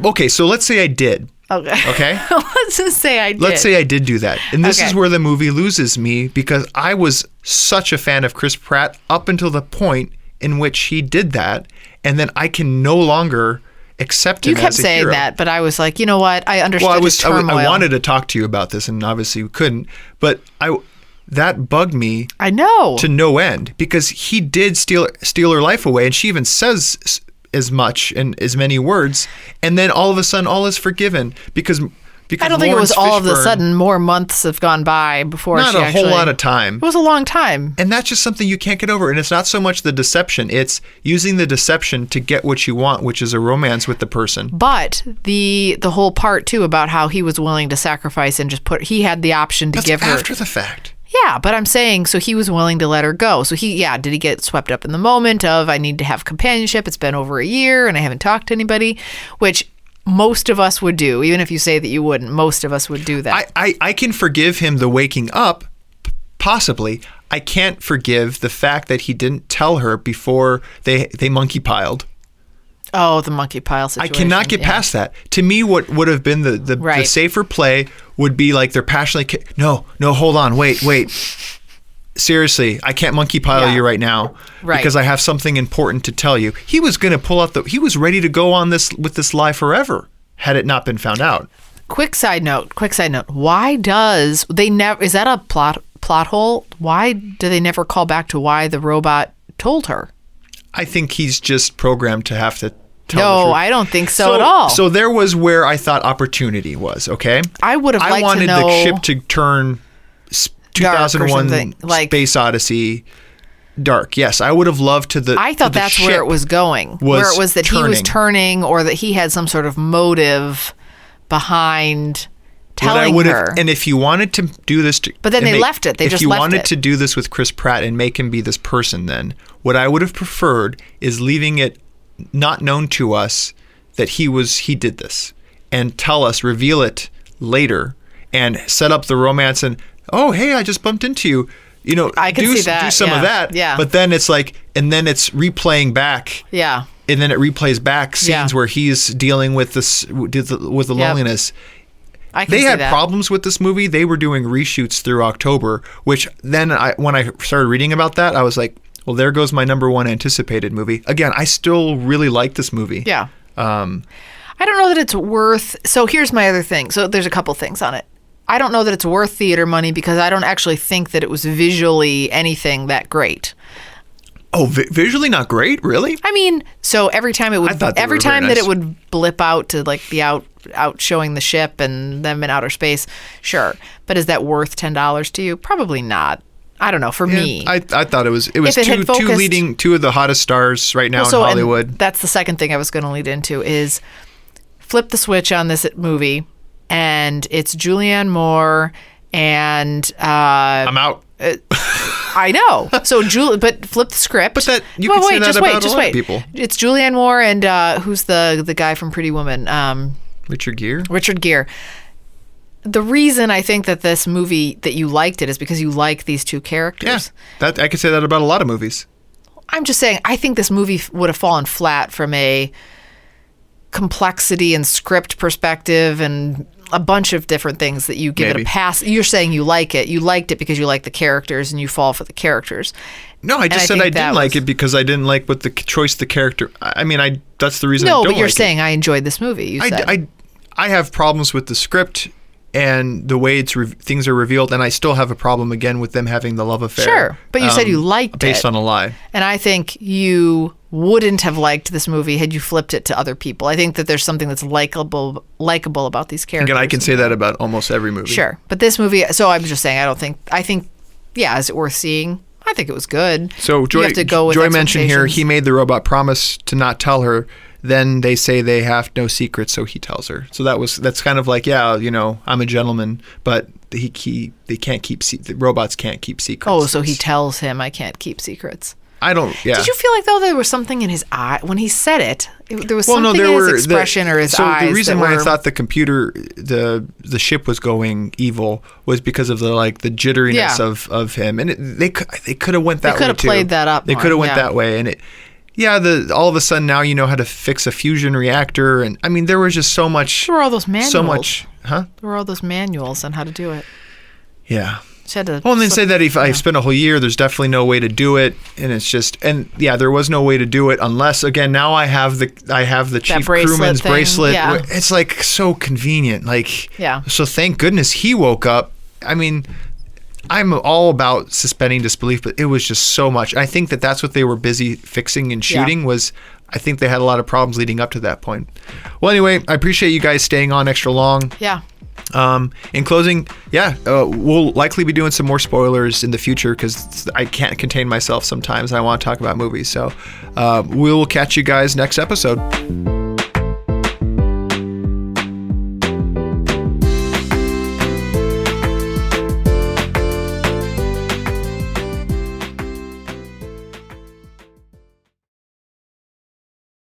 Okay, so let's say I did. Okay. Let's just say I did. Let's say I did do that. And this is where the movie loses me, because I was such a fan of Chris Pratt up until the point in which he did that. And then I can no longer accept him as a hero. You kept saying that, but I was like, you know what? I understood his turmoil. I wanted to talk to you about this, and obviously we couldn't. But that bugged me. I know. To no end, because he did steal her life away, and she even says as much in as many words, and then all of a sudden all is forgiven because I don't think it was all of a sudden. More months have gone by before not she a whole lot of time. It was a long time, and that's just something you can't get over. And it's not so much the deception; it's using the deception to get what you want, which is a romance with the person. But the whole part too about how he was willing to sacrifice and he had the option to give her after the fact. Yeah, but I'm saying, so he was willing to let her go. So did he get swept up in the moment of, I need to have companionship, it's been over a year and I haven't talked to anybody, which most of us would do. Even if you say that you wouldn't, most of us would do that. I can forgive him the waking up, possibly. I can't forgive the fact that he didn't tell her before they monkey piled. Oh, the monkey pile situation. I cannot get past that. To me, what would have been the safer play would be like they're passionately... No, hold on. Wait. Seriously, I can't monkey pile you right now because I have something important to tell you. He was going to pull out he was ready to go on this with this lie forever had it not been found out. Quick side note. Why does they never... Is that a plot hole? Why do they never call back to why the robot told her? I think he's just programmed to have to tell the truth. I don't think so at all. So there was where I thought opportunity was, okay? I would have liked to know... I wanted the ship to turn 2001 Space Odyssey dark. Yes, I would have loved to I thought that's where it was going. Where it was that he was turning or that he had some sort of motive behind... telling her. And if you wanted to do this... But then they left it. If you wanted to do this with Chris Pratt and make him be this person, then what I would have preferred is leaving it not known to us that he did this, and reveal it later, and set up the romance and, oh, hey, I just bumped into you. You know, I can see that. Do some of that. Yeah. But then it's like, and then it's replaying back. Yeah. And then it replays back scenes where he's dealing with the loneliness. They had problems with this movie. They were doing reshoots through October, which then when I started reading about that, I was like, well, there goes my number one anticipated movie. Again, I still really like this movie. Yeah. I don't know that it's worth... So here's my other thing. So there's a couple things on it. I don't know that it's worth theater money because I don't actually think that it was visually anything that great. Oh, visually not great, really? I mean, so every time it would, that it would blip out to like be out showing the ship and them in outer space, sure. But is that worth $10 to you? Probably not. I don't know. For me, I thought it was two of the hottest stars right now in Hollywood. And that's the second thing I was going to lead into is flip the switch on this movie, and it's Julianne Moore and I'm out. I know. So but flip the script. But that you can say that about a lot of people. It's Julianne Moore and who's the guy from Pretty Woman? Richard Gere. Richard Gere. The reason I think that this movie that you liked it is because you like these two characters. Yeah, I could say that about a lot of movies. I'm just saying, I think this movie would have fallen flat from a complexity and script perspective and a bunch of different things that you give it a pass. You're saying you like it. You liked it because you like the characters and you fall for the characers. No, I just said I didn't like it because I didn't like what the choice the character. I mean, that's the reason. No, I don't but you're like saying I enjoyed this movie. You said. I have problems with the script and the way things are revealed, and I still have a problem again with them having the love affair. Sure, but you said you liked based on a lie. And I think you wouldn't have liked this movie had you flipped it to other people. I think that there's something that's likable about these characters. Again, I can say that about almost every movie. Sure, but this movie. So I'm just saying, I think, yeah, is it worth seeing? I think it was good. So You have to go with Joy mentioned here expectations. he made the robot promise to not tell her. Then they say they have no secrets, so he tells her. So that's kind of like, yeah, I'm a gentleman, but they can't keep the robots can't keep secrets. Oh, so he tells him I can't keep secrets. I don't. Yeah. Did you feel like though there was something in his eye when he said it? There was something in his expression or his eyes. So the reason why I thought the computer, the ship was going evil was because of the jitteriness of him, and they could have went that way too. They could have played that up. They could have went that way, and it. Yeah, all of a sudden now you know how to fix a fusion reactor, and I mean there was just so much. There were all those manuals. So much, huh? There were all those manuals on how to do it. Yeah. And then say that if I spent a whole year, there's definitely no way to do it, and it's just there was no way to do it unless again now I have the chief crewman's bracelet. Yeah. It's like so convenient, Yeah. So thank goodness he woke up. I mean. I'm all about suspending disbelief, but it was just so much. I think that's what they were busy fixing and shooting was I think they had a lot of problems leading up to that point. Well, anyway, I appreciate you guys staying on extra long. Yeah. In closing, we'll likely be doing some more spoilers in the future because I can't contain myself sometimes. I want to talk about movies. So we'll catch you guys next episode.